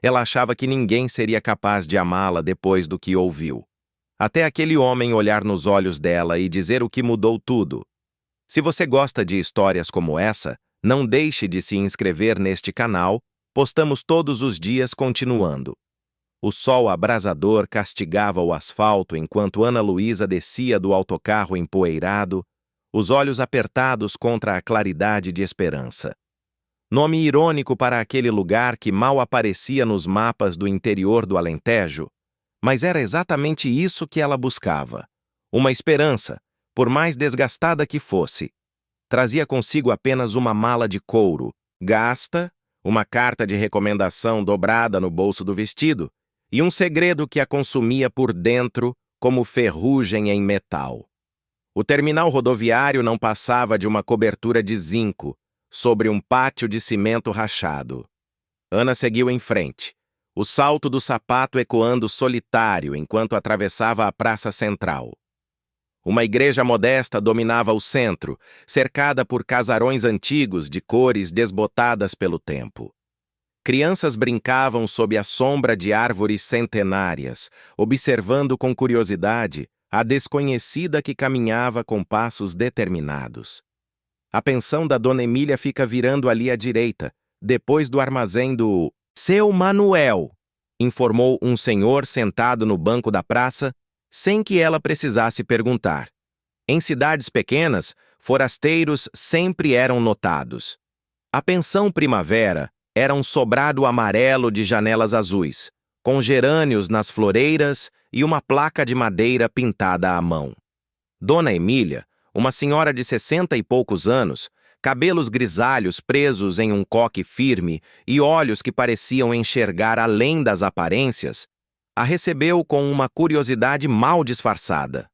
Ela achava que ninguém seria capaz de amá-la depois do que ouviu. Até aquele homem olhar nos olhos dela e dizer o que mudou tudo. Se você gosta de histórias como essa, não deixe de se inscrever neste canal, postamos todos os dias continuando. O sol abrasador castigava o asfalto enquanto Ana Luísa descia do autocarro empoeirado, os olhos apertados contra a claridade de esperança. Nome irônico para aquele lugar que mal aparecia nos mapas do interior do Alentejo, mas era exatamente isso que ela buscava. Uma esperança, por mais desgastada que fosse. Trazia consigo apenas uma mala de couro, gasta, uma carta de recomendação dobrada no bolso do vestido e um segredo que a consumia por dentro como ferrugem em metal. O terminal rodoviário não passava de uma cobertura de zinco, sobre um pátio de cimento rachado. Ana seguiu em frente, o salto do sapato ecoando solitário enquanto atravessava a praça central. Uma igreja modesta dominava o centro, cercada por casarões antigos de cores desbotadas pelo tempo. Crianças brincavam sob a sombra de árvores centenárias, observando com curiosidade a desconhecida que caminhava com passos determinados. A pensão da Dona Emília fica virando ali à direita, depois do armazém do Seu Manuel, informou um senhor sentado no banco da praça, sem que ela precisasse perguntar. Em cidades pequenas, forasteiros sempre eram notados. A pensão Primavera era um sobrado amarelo de janelas azuis, com gerânios nas floreiras e uma placa de madeira pintada à mão. Dona Emília, uma senhora de 60 e poucos anos, cabelos grisalhos presos em um coque firme e olhos que pareciam enxergar além das aparências, a recebeu com uma curiosidade mal disfarçada.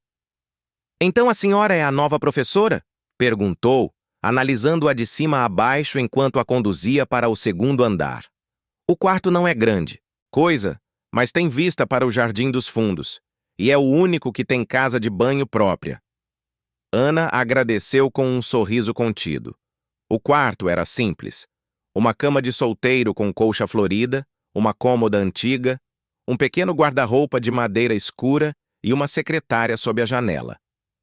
"Então a senhora é a nova professora?" perguntou, analisando-a de cima a baixo enquanto a conduzia para o segundo andar. O quarto não é grande, mas tem vista para o Jardim dos Fundos, e é o único que tem casa de banho própria. Ana agradeceu com um sorriso contido. O quarto era simples. Uma cama de solteiro com colcha florida, uma cômoda antiga, um pequeno guarda-roupa de madeira escura e uma secretária sob a janela.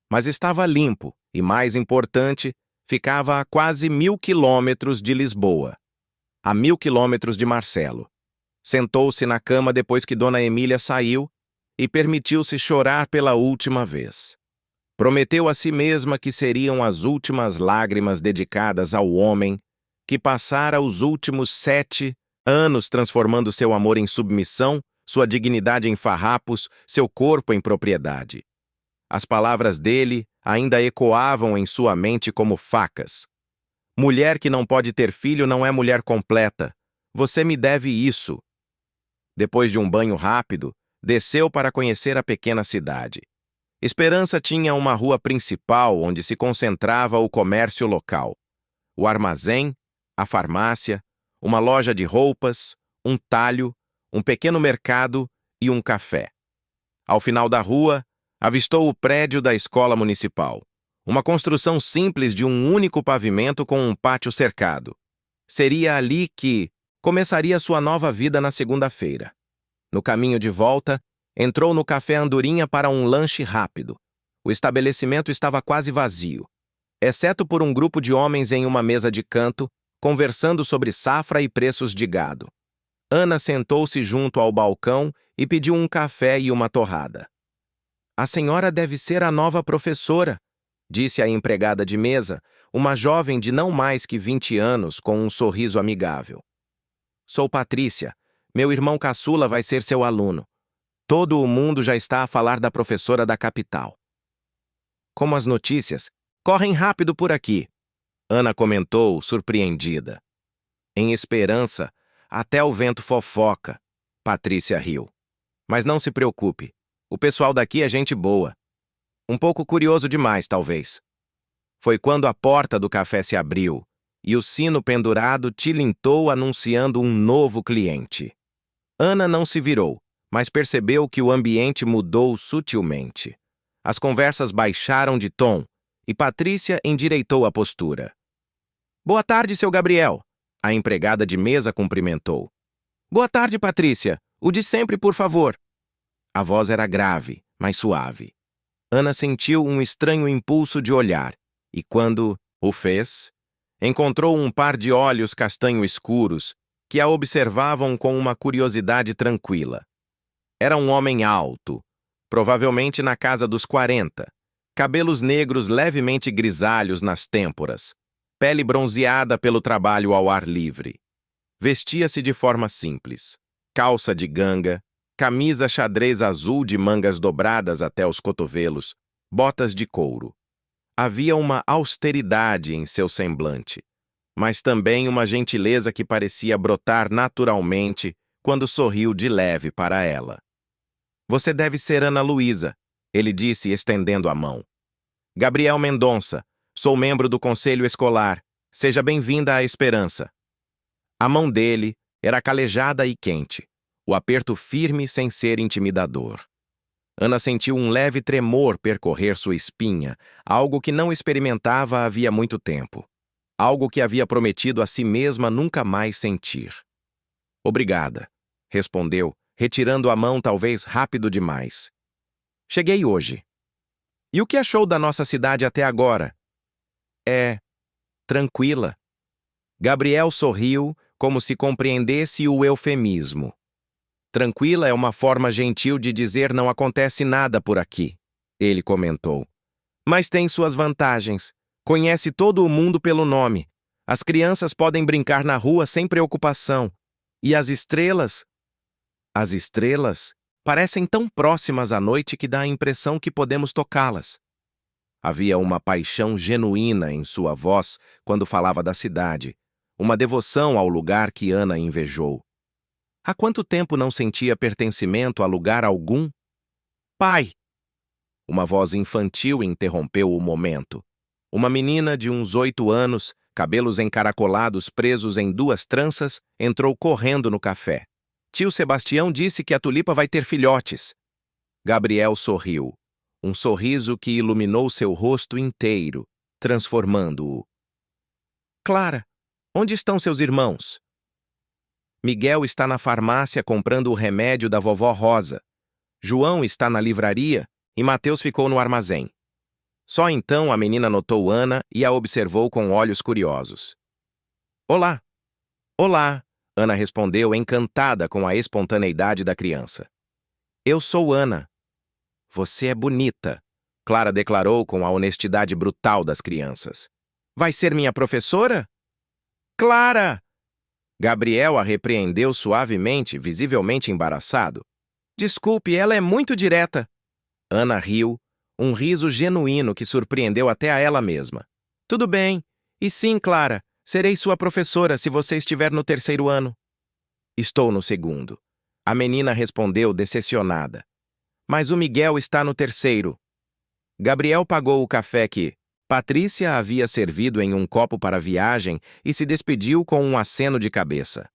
Mas estava limpo e, mais importante, ficava a quase 1000 quilômetros de Lisboa. A 1000 quilômetros de Marcelo. Sentou-se na cama depois que Dona Emília saiu e permitiu-se chorar pela última vez. Prometeu a si mesma que seriam as últimas lágrimas dedicadas ao homem que passara os últimos 7 anos transformando seu amor em submissão, sua dignidade em farrapos, seu corpo em propriedade. As palavras dele ainda ecoavam em sua mente como facas. "Mulher que não pode ter filho não é mulher completa. Você me deve isso." Depois de um banho rápido, desceu para conhecer a pequena cidade. Esperança tinha uma rua principal onde se concentrava o comércio local. O armazém, a farmácia, uma loja de roupas, um talho, um pequeno mercado e um café. Ao final da rua, avistou o prédio da escola municipal. Uma construção simples de um único pavimento com um pátio cercado. Seria ali que começaria sua nova vida na segunda-feira. No caminho de volta, entrou no Café Andorinha para um lanche rápido. O estabelecimento estava quase vazio, exceto por um grupo de homens em uma mesa de canto, conversando sobre safra e preços de gado. Ana sentou-se junto ao balcão e pediu um café e uma torrada. "A senhora deve ser a nova professora", disse a empregada de mesa, uma jovem de não mais que 20 anos com um sorriso amigável. "Sou Patrícia. Meu irmão caçula vai ser seu aluno. Todo o mundo já está a falar da professora da capital." "Como as notícias correm rápido por aqui", Ana comentou, surpreendida. "Em Esperança, até o vento fofoca", Patrícia riu. "Mas não se preocupe, o pessoal daqui é gente boa. Um pouco curioso demais, talvez." Foi quando a porta do café se abriu e o sino pendurado tilintou anunciando um novo cliente. Ana não se virou, mas percebeu que o ambiente mudou sutilmente. As conversas baixaram de tom e Patrícia endireitou a postura. "Boa tarde, seu Gabriel", a empregada de mesa cumprimentou. Boa tarde, Patrícia. O de sempre, por favor. A voz era grave, mas suave. Ana sentiu um estranho impulso de olhar, e quando o fez, encontrou um par de olhos castanho escuros que a observavam com uma curiosidade tranquila. Era um homem alto, provavelmente na casa dos 40, cabelos negros levemente grisalhos nas têmporas, pele bronzeada pelo trabalho ao ar livre. Vestia-se de forma simples, calça de ganga, camisa xadrez azul de mangas dobradas até os cotovelos, botas de couro. Havia uma austeridade em seu semblante, mas também uma gentileza que parecia brotar naturalmente quando sorriu de leve para ela. Você deve ser Ana Luísa, ele disse estendendo a mão. Gabriel Mendonça, sou membro do conselho escolar. Seja bem-vinda à Esperança. A mão dele era calejada e quente, o aperto firme sem ser intimidador. Ana sentiu um leve tremor percorrer sua espinha, algo que não experimentava havia muito tempo. Algo que havia prometido a si mesma nunca mais sentir. Obrigada, respondeu, retirando a mão talvez rápido demais. Cheguei hoje. E o que achou da nossa cidade até agora? É tranquila. Gabriel sorriu, como se compreendesse o eufemismo. Tranquila é uma forma gentil de dizer não acontece nada por aqui, ele comentou. Mas tem suas vantagens. Conhece todo o mundo pelo nome. As crianças podem brincar na rua sem preocupação. E as estrelas? As estrelas parecem tão próximas à noite que dá a impressão que podemos tocá-las. Havia uma paixão genuína em sua voz quando falava da cidade, uma devoção ao lugar que Ana invejou. Há quanto tempo não sentia pertencimento a lugar algum? Pai! Uma voz infantil interrompeu o momento. Uma menina de uns 8 anos, cabelos encaracolados presos em 2 tranças, entrou correndo no café. Tio Sebastião disse que a tulipa vai ter filhotes. Gabriel sorriu. Um sorriso que iluminou seu rosto inteiro, transformando-o. Clara, onde estão seus irmãos? Miguel está na farmácia comprando o remédio da vovó Rosa. João está na livraria e Mateus ficou no armazém. Só então a menina notou Ana e a observou com olhos curiosos. Olá! Olá! Ana respondeu, encantada com a espontaneidade da criança. Eu sou Ana. Você é bonita, Clara declarou com a honestidade brutal das crianças. Vai ser minha professora? Clara! Gabriel a repreendeu suavemente, visivelmente embaraçado. Desculpe, ela é muito direta. Ana riu, um riso genuíno que surpreendeu até a ela mesma. Tudo bem. E sim, Clara, serei sua professora se você estiver no 3º ano. Estou no 2º. A menina respondeu decepcionada. Mas o Miguel está no 3º. Gabriel pagou o café que Patrícia havia servido em um copo para a viagem e se despediu com um aceno de cabeça.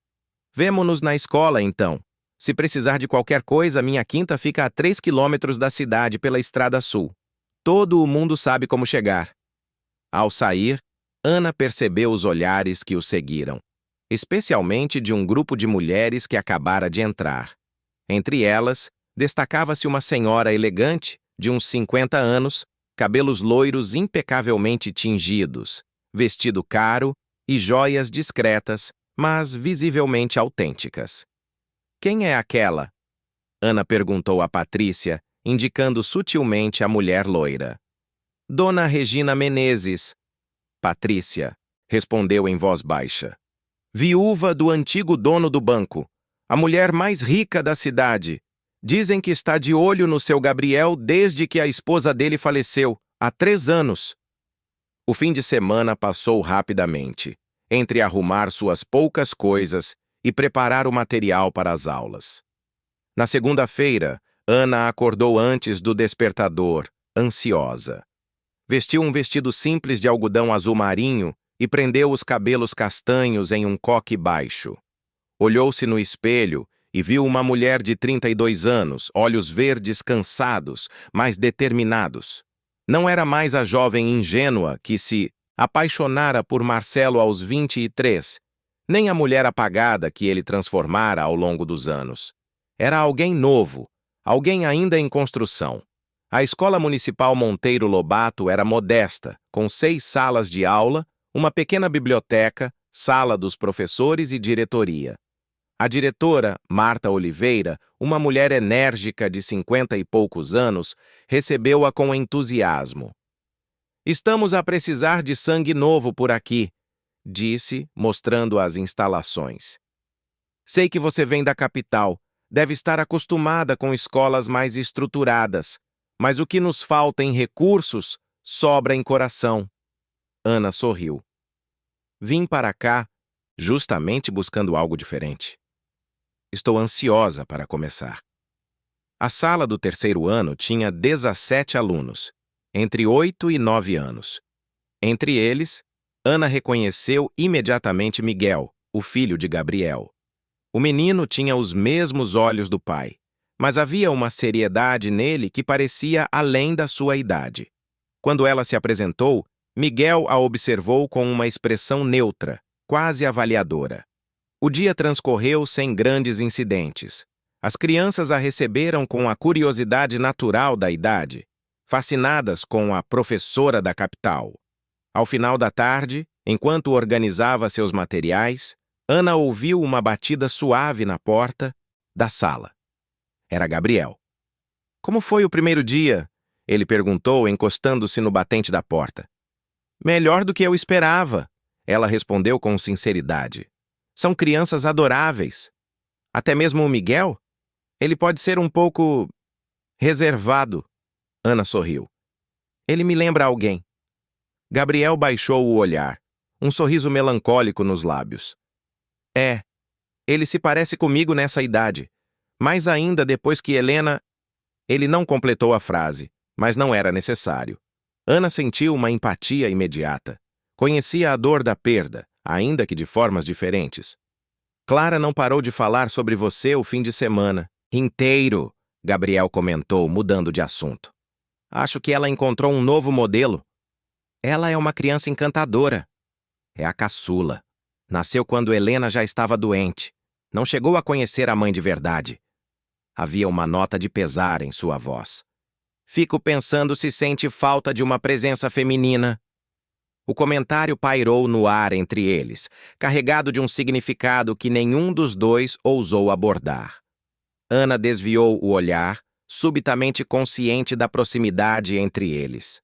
Vemo-nos na escola, então. Se precisar de qualquer coisa, minha quinta fica a 3 quilômetros da cidade pela Estrada Sul. Todo o mundo sabe como chegar. Ao sair, Ana percebeu os olhares que o seguiram, especialmente de um grupo de mulheres que acabara de entrar. Entre elas, destacava-se uma senhora elegante, de uns 50 anos, cabelos loiros impecavelmente tingidos, vestido caro e joias discretas, mas visivelmente autênticas. Quem é aquela? Ana perguntou a Patrícia, indicando sutilmente a mulher loira. Dona Regina Menezes. Patrícia, respondeu em voz baixa. Viúva do antigo dono do banco, a mulher mais rica da cidade. Dizem que está de olho no seu Gabriel desde que a esposa dele faleceu, há 3 anos. O fim de semana passou rapidamente, entre arrumar suas poucas coisas e preparar o material para as aulas. Na segunda-feira, Ana acordou antes do despertador, ansiosa. Vestiu um vestido simples de algodão azul marinho e prendeu os cabelos castanhos em um coque baixo. Olhou-se no espelho e viu uma mulher de 32 anos, olhos verdes cansados, mas determinados. Não era mais a jovem ingênua que se apaixonara por Marcelo aos 23, nem a mulher apagada que ele transformara ao longo dos anos. Era alguém novo, alguém ainda em construção. A Escola Municipal Monteiro Lobato era modesta, com 6 salas de aula, uma pequena biblioteca, sala dos professores e diretoria. A diretora, Marta Oliveira, uma mulher enérgica de 50 e poucos anos, recebeu-a com entusiasmo. "Estamos a precisar de sangue novo por aqui", disse, mostrando as instalações. "Sei que você vem da capital, deve estar acostumada com escolas mais estruturadas, mas o que nos falta em recursos sobra em coração." Ana sorriu. "Vim para cá justamente buscando algo diferente. Estou ansiosa para começar." A sala do terceiro ano tinha 17 alunos, entre 8 e 9 anos. Entre eles, Ana reconheceu imediatamente Miguel, o filho de Gabriel. O menino tinha os mesmos olhos do pai, mas havia uma seriedade nele que parecia além da sua idade. Quando ela se apresentou, Miguel a observou com uma expressão neutra, quase avaliadora. O dia transcorreu sem grandes incidentes. As crianças a receberam com a curiosidade natural da idade, fascinadas com a professora da capital. Ao final da tarde, enquanto organizava seus materiais, Ana ouviu uma batida suave na porta da sala. Era Gabriel. "Como foi o primeiro dia?" ele perguntou, encostando-se no batente da porta. "Melhor do que eu esperava", ela respondeu com sinceridade. "São crianças adoráveis. Até mesmo o Miguel? Ele pode ser um pouco reservado." Ana sorriu. "Ele me lembra alguém." Gabriel baixou o olhar, um sorriso melancólico nos lábios. "É, ele se parece comigo nessa idade. Mais ainda depois que Helena..." Ele não completou a frase, mas não era necessário. Ana sentiu uma empatia imediata. Conhecia a dor da perda, ainda que de formas diferentes. "Clara não parou de falar sobre você o fim de semana inteiro", Gabriel comentou, mudando de assunto. "Acho que ela encontrou um novo modelo. Ela é uma criança encantadora. É a caçula. Nasceu quando Helena já estava doente. Não chegou a conhecer a mãe de verdade." Havia uma nota de pesar em sua voz. "Fico pensando se sente falta de uma presença feminina." O comentário pairou no ar entre eles, carregado de um significado que nenhum dos dois ousou abordar. Ana desviou o olhar, subitamente consciente da proximidade entre eles.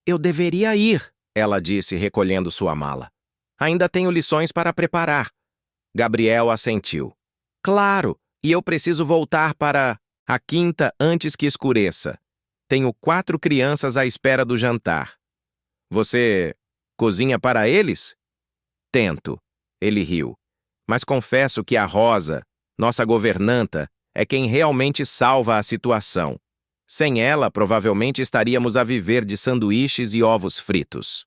"Eu deveria ir", ela disse, recolhendo sua mala. "Ainda tenho lições para preparar." Gabriel assentiu. "Claro, e eu preciso voltar para a quinta antes que escureça. Tenho 4 crianças à espera do jantar." "Você cozinha para eles?" "Tento." Ele riu. "Mas confesso que a Rosa, nossa governanta, é quem realmente salva a situação. Sem ela, provavelmente estaríamos a viver de sanduíches e ovos fritos."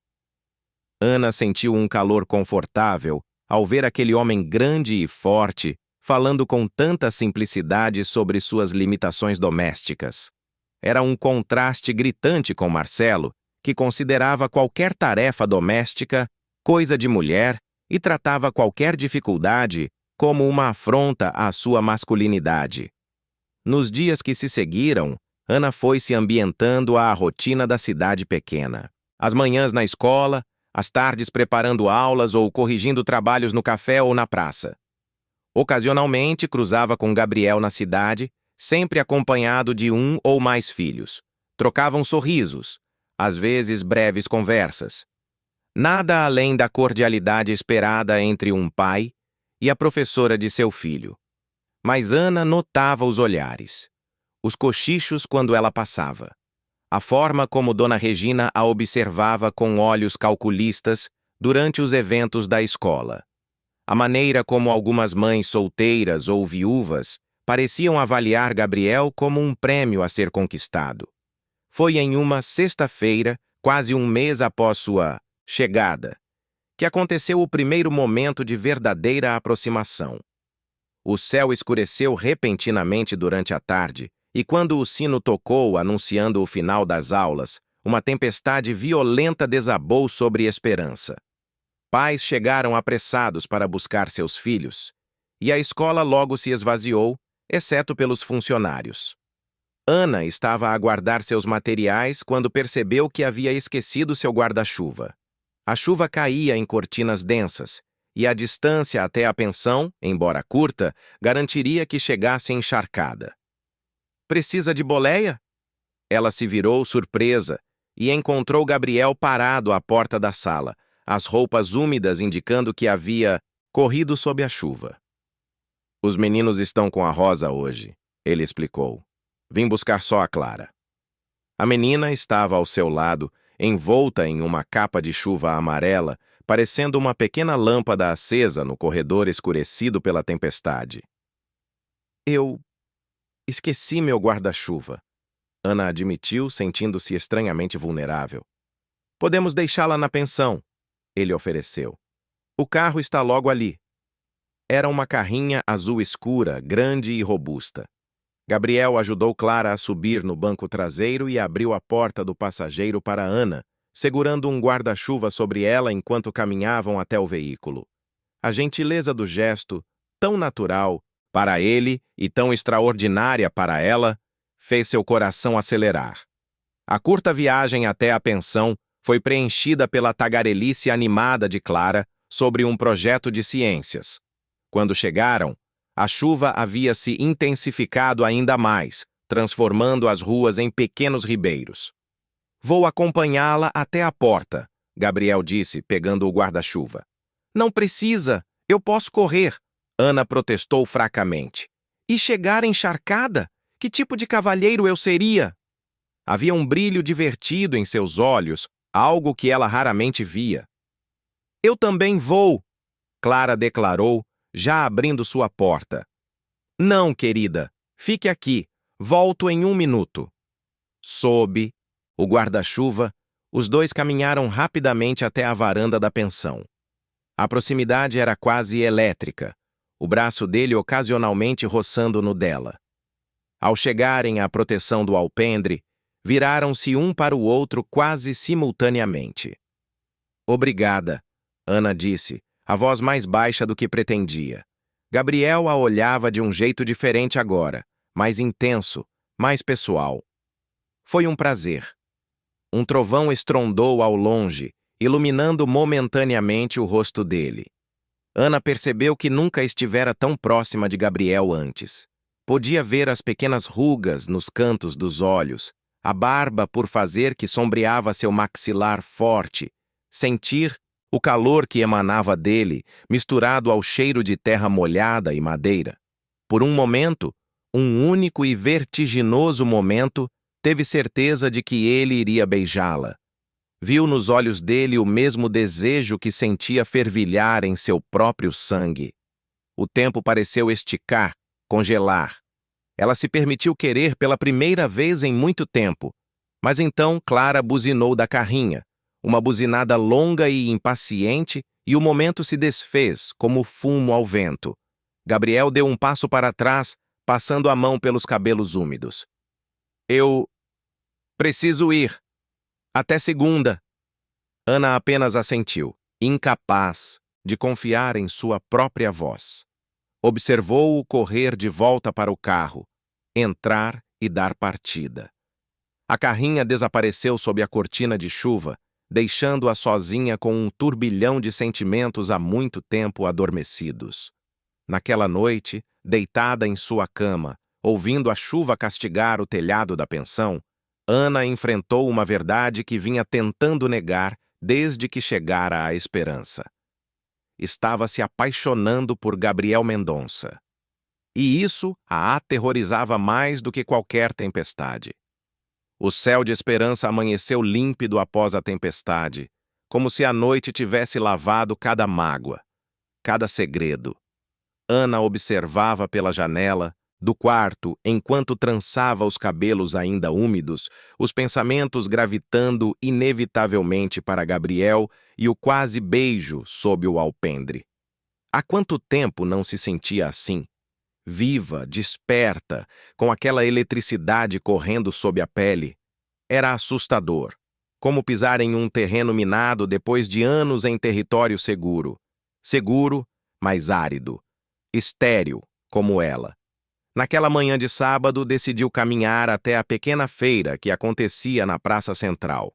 Ana sentiu um calor confortável ao ver aquele homem grande e forte falando com tanta simplicidade sobre suas limitações domésticas. Era um contraste gritante com Marcelo, que considerava qualquer tarefa doméstica coisa de mulher e tratava qualquer dificuldade como uma afronta à sua masculinidade. Nos dias que se seguiram, Ana foi se ambientando à rotina da cidade pequena. As manhãs na escola, as tardes preparando aulas ou corrigindo trabalhos no café ou na praça. Ocasionalmente cruzava com Gabriel na cidade, sempre acompanhado de um ou mais filhos. Trocavam sorrisos, às vezes breves conversas. Nada além da cordialidade esperada entre um pai e a professora de seu filho. Mas Ana notava os olhares, os cochichos quando ela passava, a forma como Dona Regina a observava com olhos calculistas durante os eventos da escola, a maneira como algumas mães solteiras ou viúvas pareciam avaliar Gabriel como um prêmio a ser conquistado. Foi em uma sexta-feira, quase um mês após sua chegada, que aconteceu o primeiro momento de verdadeira aproximação. O céu escureceu repentinamente durante a tarde, e quando o sino tocou anunciando o final das aulas, uma tempestade violenta desabou sobre Esperança. Pais chegaram apressados para buscar seus filhos, e a escola logo se esvaziou, exceto pelos funcionários. Ana estava a guardar seus materiais quando percebeu que havia esquecido seu guarda-chuva. A chuva caía em cortinas densas, e a distância até a pensão, embora curta, garantiria que chegasse encharcada. Precisa de boleia? Ela se virou surpresa e encontrou Gabriel parado à porta da sala, as roupas úmidas indicando que havia corrido sob a chuva. Os meninos estão com a Rosa hoje, ele explicou. Vim buscar só a Clara. A menina estava ao seu lado, envolta em uma capa de chuva amarela, parecendo uma pequena lâmpada acesa no corredor escurecido pela tempestade. Eu esqueci meu guarda-chuva, Ana admitiu, sentindo-se estranhamente vulnerável. Podemos deixá-la na pensão, ele ofereceu. O carro está logo ali. Era uma carrinha azul escura, grande e robusta. Gabriel ajudou Clara a subir no banco traseiro e abriu a porta do passageiro para Ana, segurando um guarda-chuva sobre ela enquanto caminhavam até o veículo. A gentileza do gesto, tão natural para ele e tão extraordinária para ela, fez seu coração acelerar. A curta viagem até a pensão foi preenchida pela tagarelice animada de Clara sobre um projeto de ciências. Quando chegaram, a chuva havia se intensificado ainda mais, transformando as ruas em pequenos ribeiros. Vou acompanhá-la até a porta, Gabriel disse, pegando o guarda-chuva. Não precisa, eu posso correr, Ana protestou fracamente. E chegar encharcada? Que tipo de cavalheiro eu seria? Havia um brilho divertido em seus olhos, algo que ela raramente via. Eu também vou, Clara declarou, já abrindo sua porta. Não, querida, fique aqui, volto em 1 minuto. Sob o guarda-chuva, os dois caminharam rapidamente até a varanda da pensão. A proximidade era quase elétrica, o braço dele ocasionalmente roçando no dela. Ao chegarem à proteção do alpendre, viraram-se um para o outro quase simultaneamente. Obrigada, Ana disse, a voz mais baixa do que pretendia. Gabriel a olhava de um jeito diferente agora, mais intenso, mais pessoal. Foi um prazer. Um trovão estrondou ao longe, iluminando momentaneamente o rosto dele. Ana percebeu que nunca estivera tão próxima de Gabriel antes. Podia ver as pequenas rugas nos cantos dos olhos, a barba por fazer que sombreava seu maxilar forte, sentir o calor que emanava dele, misturado ao cheiro de terra molhada e madeira. Por um momento, um único e vertiginoso momento, teve certeza de que ele iria beijá-la. Viu nos olhos dele o mesmo desejo que sentia fervilhar em seu próprio sangue. O tempo pareceu esticar, congelar. Ela se permitiu querer pela primeira vez em muito tempo, mas então Clara buzinou da carrinha, uma buzinada longa e impaciente, e o momento se desfez como fumo ao vento. Gabriel deu um passo para trás, passando a mão pelos cabelos úmidos. Eu preciso ir. Até segunda. Ana apenas assentiu, incapaz de confiar em sua própria voz. Observou-o correr de volta para o carro, entrar e dar partida. A carrinha desapareceu sob a cortina de chuva, deixando-a sozinha com um turbilhão de sentimentos há muito tempo adormecidos. Naquela noite, deitada em sua cama, ouvindo a chuva castigar o telhado da pensão, Ana enfrentou uma verdade que vinha tentando negar desde que chegara à esperança. Estava se apaixonando por Gabriel Mendonça. E isso a aterrorizava mais do que qualquer tempestade. O céu de esperança amanheceu límpido após a tempestade, como se a noite tivesse lavado cada mágoa, cada segredo. Ana observava pela janela do quarto enquanto trançava os cabelos ainda úmidos, os pensamentos gravitando inevitavelmente para Gabriel e o quase beijo sob o alpendre. Há quanto tempo não se sentia assim? Viva, desperta, com aquela eletricidade correndo sob a pele. Era assustador, como pisar em um terreno minado depois de anos em território seguro. Seguro, mas árido. Estéril, como ela. Naquela manhã de sábado, decidiu caminhar até a pequena feira que acontecia na praça central.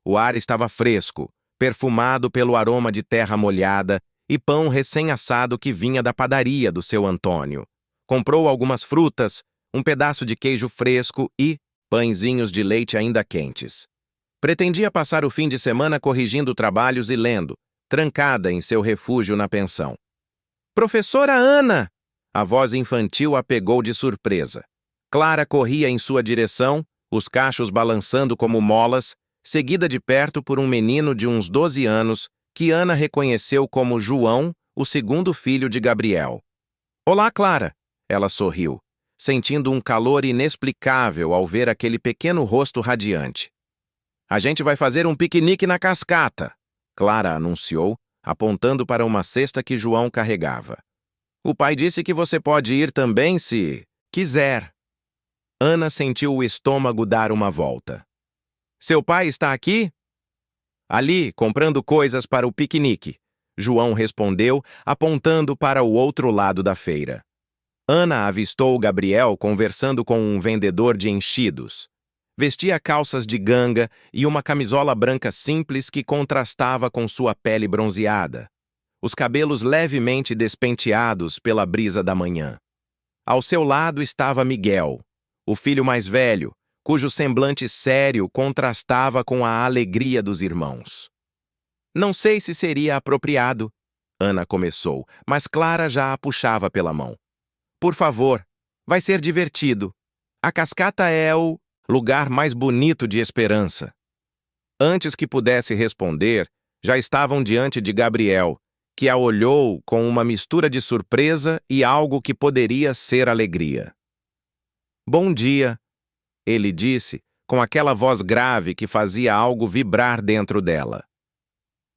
O ar estava fresco, perfumado pelo aroma de terra molhada e pão recém-assado que vinha da padaria do seu Antônio. Comprou algumas frutas, um pedaço de queijo fresco e pãezinhos de leite ainda quentes. Pretendia passar o fim de semana corrigindo trabalhos e lendo, trancada em seu refúgio na pensão. Professora Ana! A voz infantil a pegou de surpresa. Clara corria em sua direção, os cachos balançando como molas, seguida de perto por um menino de uns 12 anos, que Ana reconheceu como João, o segundo filho de Gabriel. Olá, Clara! Ela sorriu, sentindo um calor inexplicável ao ver aquele pequeno rosto radiante. A gente vai fazer um piquenique na cascata, Clara anunciou, apontando para uma cesta que João carregava. O pai disse que você pode ir também se quiser. Ana sentiu o estômago dar uma volta. Seu pai está aqui? Ali, comprando coisas para o piquenique, João respondeu, apontando para o outro lado da feira. Ana avistou Gabriel conversando com um vendedor de enchidos. Vestia calças de ganga e uma camisola branca simples que contrastava com sua pele bronzeada. Os cabelos levemente despenteados pela brisa da manhã. Ao seu lado estava Miguel, o filho mais velho, cujo semblante sério contrastava com a alegria dos irmãos. Não sei se seria apropriado, Ana começou, mas Clara já a puxava pela mão. Por favor, vai ser divertido. A cascata é o lugar mais bonito de Esperança. Antes que pudesse responder, já estavam diante de Gabriel, que a olhou com uma mistura de surpresa e algo que poderia ser alegria. Bom dia, ele disse, com aquela voz grave que fazia algo vibrar dentro dela.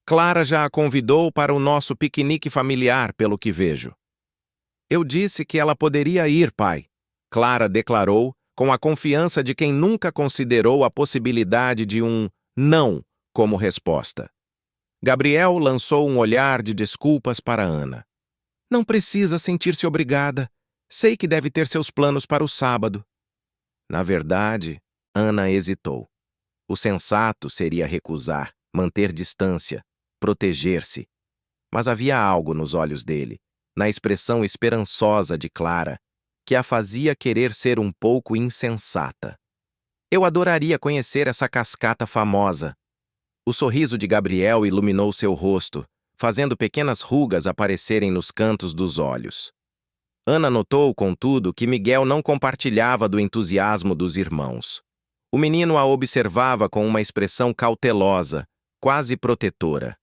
Clara já a convidou para o nosso piquenique familiar, pelo que vejo. Eu disse que ela poderia ir, pai, Clara declarou, com a confiança de quem nunca considerou a possibilidade de um não como resposta. Gabriel lançou um olhar de desculpas para Ana. Não precisa sentir-se obrigada. Sei que deve ter seus planos para o sábado. Na verdade, Ana hesitou. O sensato seria recusar, manter distância, proteger-se. Mas havia algo nos olhos dele, na expressão esperançosa de Clara, que a fazia querer ser um pouco insensata. Eu adoraria conhecer essa cascata famosa. O sorriso de Gabriel iluminou seu rosto, fazendo pequenas rugas aparecerem nos cantos dos olhos. Ana notou, contudo, que Miguel não compartilhava do entusiasmo dos irmãos. O menino a observava com uma expressão cautelosa, quase protetora.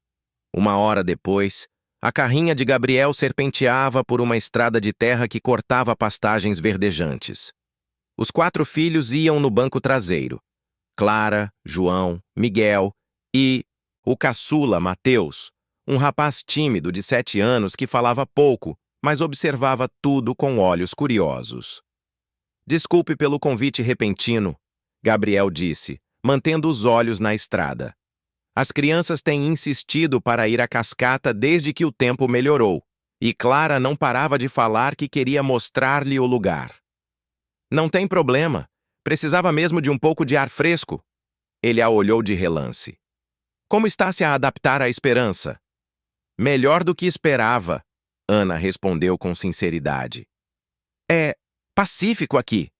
Uma hora depois, a carrinha de Gabriel serpenteava por uma estrada de terra que cortava pastagens verdejantes. Os 4 filhos iam no banco traseiro. Clara, João, Miguel e o caçula, Mateus, um rapaz tímido de 7 anos que falava pouco, mas observava tudo com olhos curiosos. Desculpe pelo convite repentino, Gabriel disse, mantendo os olhos na estrada. As crianças têm insistido para ir à cascata desde que o tempo melhorou, e Clara não parava de falar que queria mostrar-lhe o lugar. Não tem problema, precisava mesmo de um pouco de ar fresco. Ele a olhou de relance. Como está se a adaptar à Esperança? Melhor do que esperava, Ana respondeu com sinceridade. É pacífico aqui.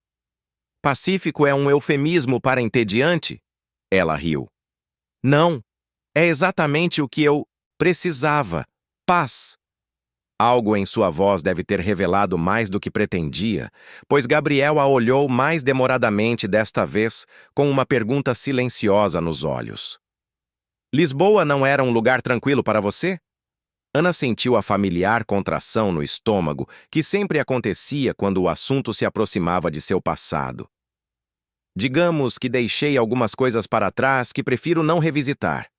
Pacífico é um eufemismo para entediante? Ela riu. Não, é exatamente o que eu precisava. Paz. Algo em sua voz deve ter revelado mais do que pretendia, pois Gabriel a olhou mais demoradamente desta vez, com uma pergunta silenciosa nos olhos. Lisboa não era um lugar tranquilo para você? Ana sentiu a familiar contração no estômago que sempre acontecia quando o assunto se aproximava de seu passado. Digamos que deixei algumas coisas para trás que prefiro não revisitar.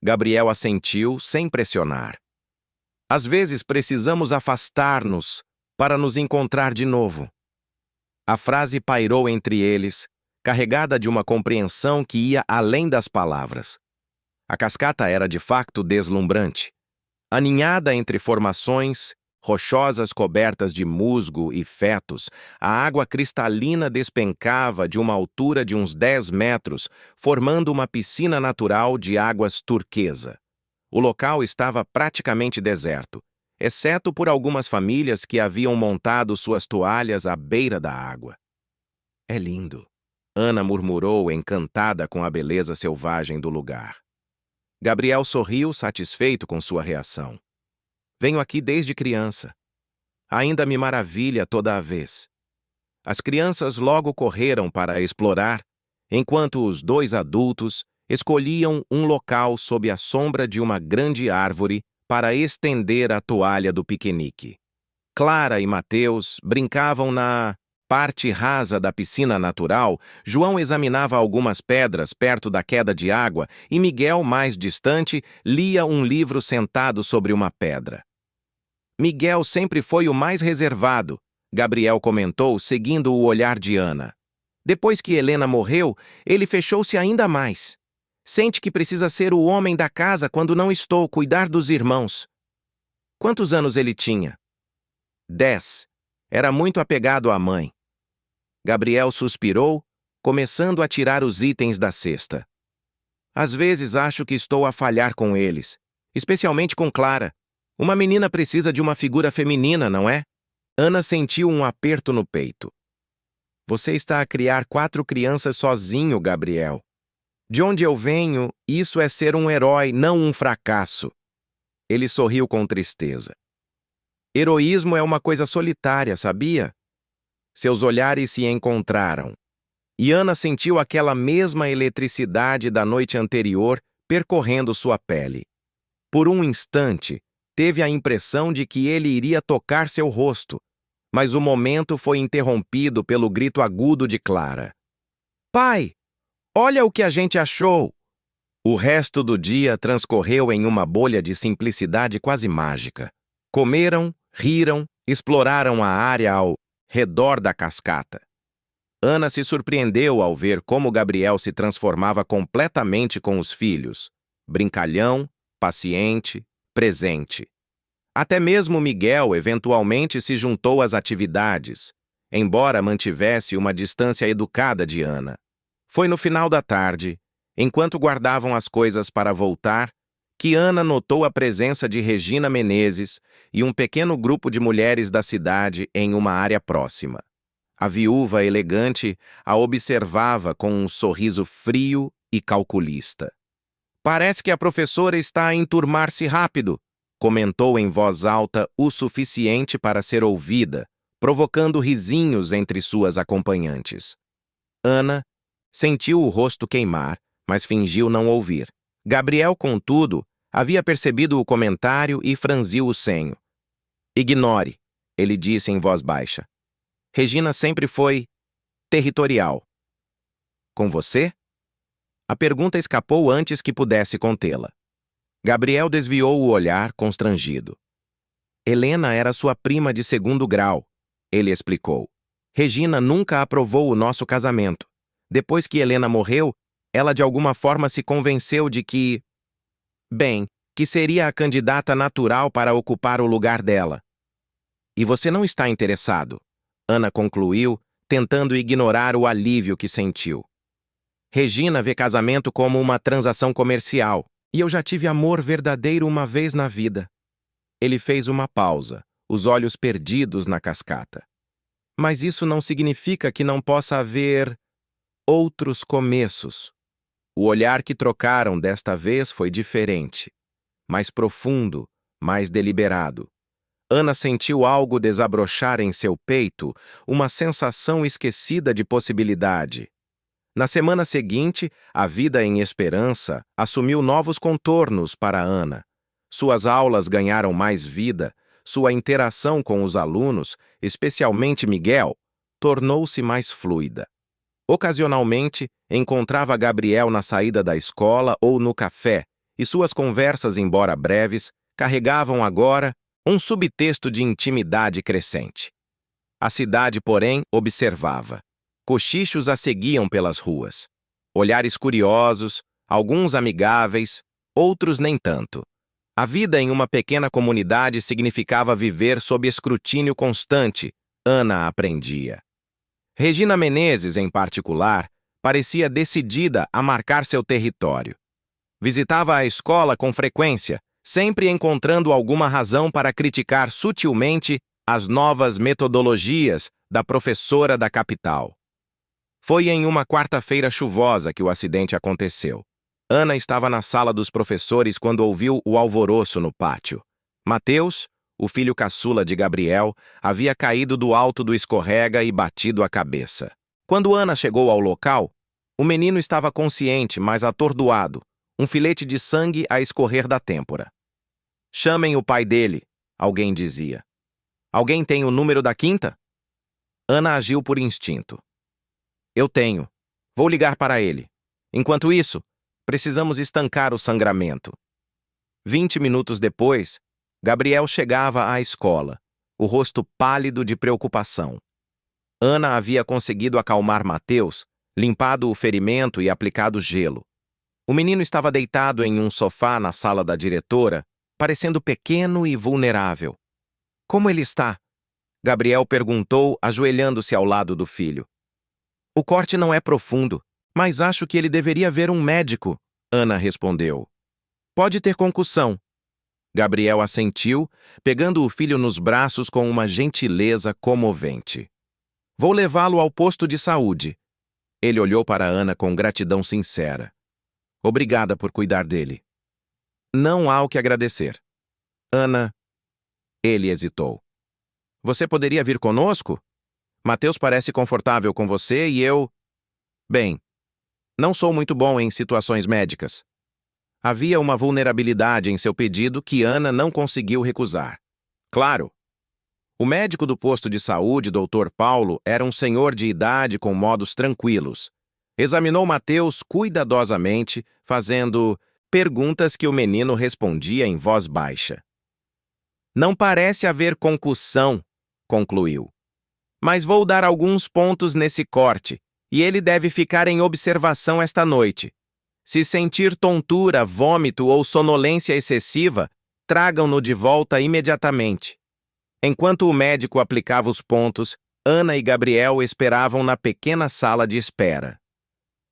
Gabriel assentiu, sem pressionar. Às vezes precisamos afastar-nos para nos encontrar de novo. A frase pairou entre eles, carregada de uma compreensão que ia além das palavras. A cascata era de facto deslumbrante. Aninhada entre formações rochosas cobertas de musgo e fetos, a água cristalina despencava de uma altura de uns 10 metros, formando uma piscina natural de águas turquesa. O local estava praticamente deserto, exceto por algumas famílias que haviam montado suas toalhas à beira da água. É lindo, Ana murmurou, encantada com a beleza selvagem do lugar. Gabriel sorriu, satisfeito com sua reação. Venho aqui desde criança. Ainda me maravilha toda a vez. As crianças logo correram para explorar, enquanto os 2 adultos escolhiam um local sob a sombra de uma grande árvore para estender a toalha do piquenique. Clara e Mateus brincavam na parte rasa da piscina natural, João examinava algumas pedras perto da queda de água e Miguel, mais distante, lia um livro sentado sobre uma pedra. Miguel sempre foi o mais reservado, Gabriel comentou, seguindo o olhar de Ana. Depois que Helena morreu, ele fechou-se ainda mais. Sente que precisa ser o homem da casa quando não estou, cuidar dos irmãos. Quantos anos ele tinha? 10. Era muito apegado à mãe. Gabriel suspirou, começando a tirar os itens da cesta. Às vezes acho que estou a falhar com eles, especialmente com Clara. Uma menina precisa de uma figura feminina, não é? Ana sentiu um aperto no peito. Você está a criar 4 crianças sozinho, Gabriel. De onde eu venho, isso é ser um herói, não um fracasso. Ele sorriu com tristeza. Heroísmo é uma coisa solitária, sabia? Seus olhares se encontraram. E Ana sentiu aquela mesma eletricidade da noite anterior percorrendo sua pele. Por um instante, teve a impressão de que ele iria tocar seu rosto, mas o momento foi interrompido pelo grito agudo de Clara. Pai, olha o que a gente achou! O resto do dia transcorreu em uma bolha de simplicidade quase mágica. Comeram, riram, exploraram a área ao redor da cascata. Ana se surpreendeu ao ver como Gabriel se transformava completamente com os filhos. Brincalhão, paciente, presente. Até mesmo Miguel eventualmente se juntou às atividades, embora mantivesse uma distância educada de Ana. Foi no final da tarde, enquanto guardavam as coisas para voltar, que Ana notou a presença de Regina Menezes e um pequeno grupo de mulheres da cidade em uma área próxima. A viúva elegante a observava com um sorriso frio e calculista. Parece que a professora está a enturmar-se rápido, comentou em voz alta o suficiente para ser ouvida, provocando risinhos entre suas acompanhantes. Ana sentiu o rosto queimar, mas fingiu não ouvir. Gabriel, contudo, havia percebido o comentário e franziu o senho. Ignore, ele disse em voz baixa. Regina sempre foi territorial. Com você? A pergunta escapou antes que pudesse contê-la. Gabriel desviou o olhar, constrangido. Helena era sua prima de 2º grau, ele explicou. Regina nunca aprovou o nosso casamento. Depois que Helena morreu, ela de alguma forma se convenceu de que... Bem, que seria a candidata natural para ocupar o lugar dela. E você não está interessado, Ana concluiu, tentando ignorar o alívio que sentiu. Regina vê casamento como uma transação comercial, e eu já tive amor verdadeiro uma vez na vida. Ele fez uma pausa, os olhos perdidos na cascata. Mas isso não significa que não possa haver outros começos. O olhar que trocaram desta vez foi diferente, mais profundo, mais deliberado. Ana sentiu algo desabrochar em seu peito, uma sensação esquecida de possibilidade. Na semana seguinte, a vida em Esperança assumiu novos contornos para Ana. Suas aulas ganharam mais vida, sua interação com os alunos, especialmente Miguel, tornou-se mais fluida. Ocasionalmente, encontrava Gabriel na saída da escola ou no café, e suas conversas, embora breves, carregavam agora um subtexto de intimidade crescente. A cidade, porém, observava. Cochichos a seguiam pelas ruas. Olhares curiosos, alguns amigáveis, outros nem tanto. A vida em uma pequena comunidade significava viver sob escrutínio constante, Ana aprendia. Regina Menezes, em particular, parecia decidida a marcar seu território. Visitava a escola com frequência, sempre encontrando alguma razão para criticar sutilmente as novas metodologias da professora da capital. Foi em uma quarta-feira chuvosa que o acidente aconteceu. Ana estava na sala dos professores quando ouviu o alvoroço no pátio. Mateus, o filho caçula de Gabriel, havia caído do alto do escorrega e batido a cabeça. Quando Ana chegou ao local, o menino estava consciente, mas atordoado, um filete de sangue a escorrer da têmpora. "Chamem o pai dele", alguém dizia. "Alguém tem o número da quinta?" Ana agiu por instinto. "Eu tenho. Vou ligar para ele. Enquanto isso, precisamos estancar o sangramento." 20 minutos depois, Gabriel chegava à escola, o rosto pálido de preocupação. Ana havia conseguido acalmar Mateus, limpado o ferimento e aplicado gelo. O menino estava deitado em um sofá na sala da diretora, parecendo pequeno e vulnerável. "Como ele está?" Gabriel perguntou, ajoelhando-se ao lado do filho. "O corte não é profundo, mas acho que ele deveria ver um médico", Ana respondeu. "Pode ter concussão." Gabriel assentiu, pegando o filho nos braços com uma gentileza comovente. "Vou levá-lo ao posto de saúde." Ele olhou para Ana com gratidão sincera. "Obrigada por cuidar dele." "Não há o que agradecer." "Ana..." Ele hesitou. "Você poderia vir conosco? Mateus parece confortável com você e eu... Bem, não sou muito bom em situações médicas." Havia uma vulnerabilidade em seu pedido que Ana não conseguiu recusar. "Claro." O médico do posto de saúde, Dr. Paulo, era um senhor de idade com modos tranquilos. Examinou Mateus cuidadosamente, fazendo perguntas que o menino respondia em voz baixa. "Não parece haver concussão", concluiu. "Mas vou dar alguns pontos nesse corte, e ele deve ficar em observação esta noite. Se sentir tontura, vômito ou sonolência excessiva, tragam-no de volta imediatamente." Enquanto o médico aplicava os pontos, Ana e Gabriel esperavam na pequena sala de espera.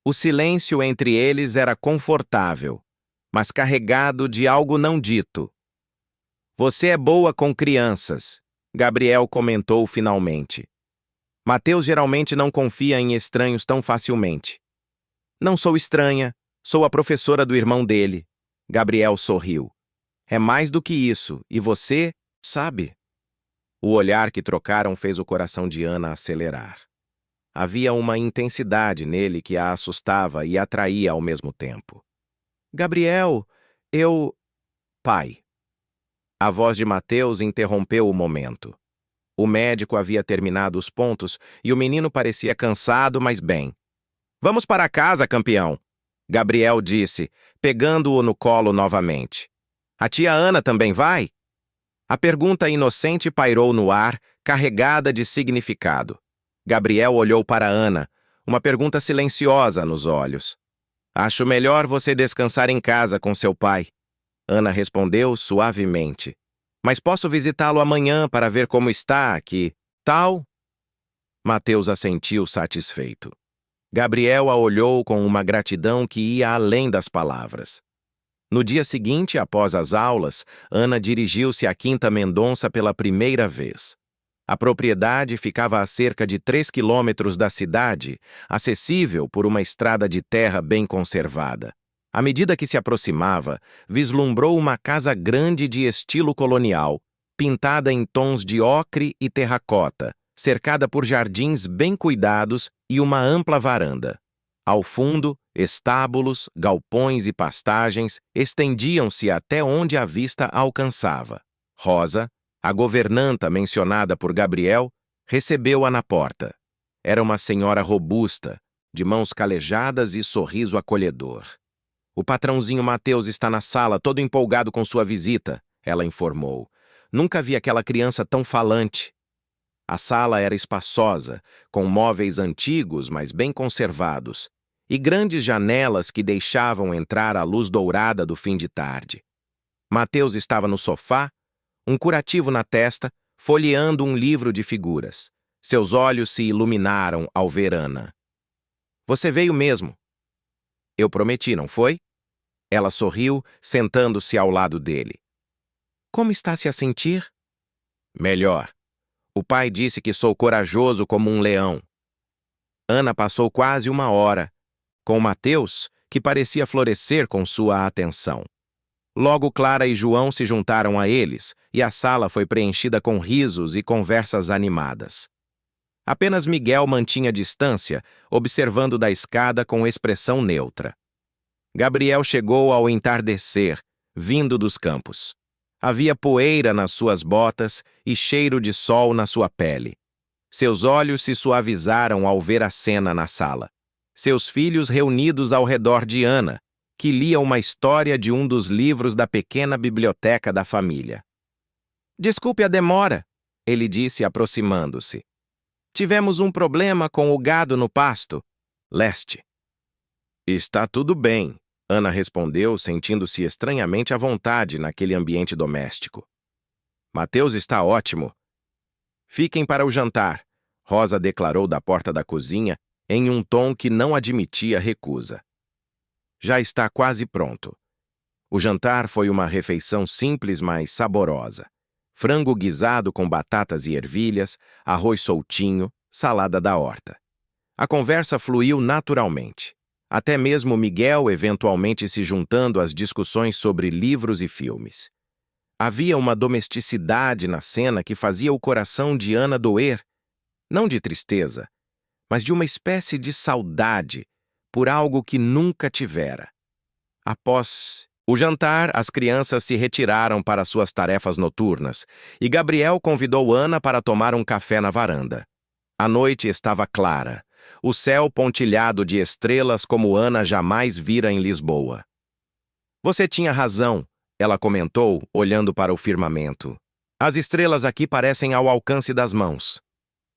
O silêncio entre eles era confortável, mas carregado de algo não dito. "Você é boa com crianças", Gabriel comentou finalmente. "Mateus geralmente não confia em estranhos tão facilmente." "Não sou estranha, sou a professora do irmão dele." Gabriel sorriu. "É mais do que isso, e você sabe." O olhar que trocaram fez o coração de Ana acelerar. Havia uma intensidade nele que a assustava e atraía ao mesmo tempo. "Gabriel, eu... pai." A voz de Mateus interrompeu o momento. O médico havia terminado os pontos e o menino parecia cansado, mas bem. "Vamos para casa, campeão", Gabriel disse, pegando-o no colo novamente. "A tia Ana também vai?" A pergunta inocente pairou no ar, carregada de significado. Gabriel olhou para Ana, uma pergunta silenciosa nos olhos. "Acho melhor você descansar em casa com seu pai." Ana respondeu suavemente. "Mas posso visitá-lo amanhã para ver como está, que tal?" Mateus assentiu satisfeito. Gabriel a olhou com uma gratidão que ia além das palavras. No dia seguinte, após as aulas, Ana dirigiu-se à Quinta Mendonça pela primeira vez. A propriedade ficava a cerca de 3 quilômetros da cidade, acessível por uma estrada de terra bem conservada. À medida que se aproximava, vislumbrou uma casa grande de estilo colonial, pintada em tons de ocre e terracota, cercada por jardins bem cuidados e uma ampla varanda. Ao fundo, estábulos, galpões e pastagens estendiam-se até onde a vista alcançava. Rosa, a governanta mencionada por Gabriel, recebeu-a na porta. Era uma senhora robusta, de mãos calejadas e sorriso acolhedor. "O patrãozinho Mateus está na sala, todo empolgado com sua visita", ela informou. "Nunca vi aquela criança tão falante." A sala era espaçosa, com móveis antigos, mas bem conservados, e grandes janelas que deixavam entrar a luz dourada do fim de tarde. Mateus estava no sofá, um curativo na testa, folheando um livro de figuras. Seus olhos se iluminaram ao ver Ana. Você veio mesmo. Eu prometi, não foi? Ela sorriu, sentando-se ao lado dele. Como está se a sentir? Melhor. O pai disse que sou corajoso como um leão. Ana passou quase uma hora, com Mateus, que parecia florescer com sua atenção. Logo Clara e João se juntaram a eles, e a sala foi preenchida com risos e conversas animadas. Apenas Miguel mantinha distância, observando da escada com expressão neutra. Gabriel chegou ao entardecer, vindo dos campos. Havia poeira nas suas botas e cheiro de sol na sua pele. Seus olhos se suavizaram ao ver a cena na sala. Seus filhos reunidos ao redor de Ana, que lia uma história de um dos livros da pequena biblioteca da família. Desculpe a demora, ele disse aproximando-se. Tivemos um problema com o gado no pasto. Leste. Está tudo bem, Ana respondeu, sentindo-se estranhamente à vontade naquele ambiente doméstico. Mateus está ótimo. Fiquem para o jantar, Rosa declarou da porta da cozinha em um tom que não admitia recusa. Já está quase pronto. O jantar foi uma refeição simples, mas saborosa. Frango guisado com batatas e ervilhas, arroz soltinho, salada da horta. A conversa fluiu naturalmente. Até mesmo Miguel eventualmente se juntando às discussões sobre livros e filmes. Havia uma domesticidade na cena que fazia o coração de Ana doer, não de tristeza, mas de uma espécie de saudade por algo que nunca tivera. Após o jantar, as crianças se retiraram para suas tarefas noturnas e Gabriel convidou Ana para tomar um café na varanda. A noite estava clara, o céu pontilhado de estrelas como Ana jamais vira em Lisboa. Você tinha razão, ela comentou, olhando para o firmamento. As estrelas aqui parecem ao alcance das mãos.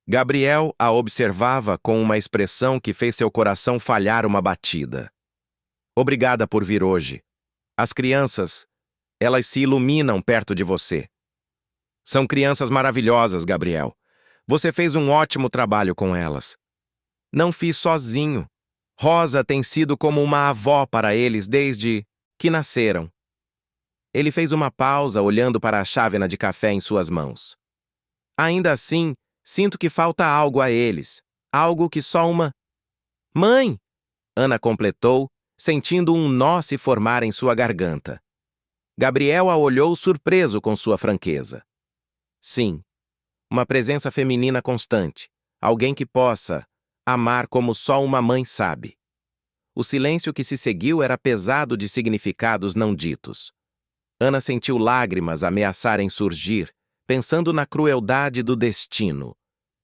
Gabriel a observava com uma expressão que fez seu coração falhar uma batida. Obrigada por vir hoje. As crianças, elas se iluminam perto de você. São crianças maravilhosas, Gabriel. Você fez um ótimo trabalho com elas. Não fiz sozinho. Rosa tem sido como uma avó para eles desde que nasceram. Ele fez uma pausa olhando para a chávena de café em suas mãos. Ainda assim, sinto que falta algo a eles. Algo que só uma... Mãe! Ana completou, sentindo um nó se formar em sua garganta. Gabriel a olhou surpreso com sua franqueza. Sim, uma presença feminina constante. Alguém que possa amar como só uma mãe sabe. O silêncio que se seguiu era pesado de significados não ditos. Ana sentiu lágrimas ameaçarem surgir, pensando na crueldade do destino.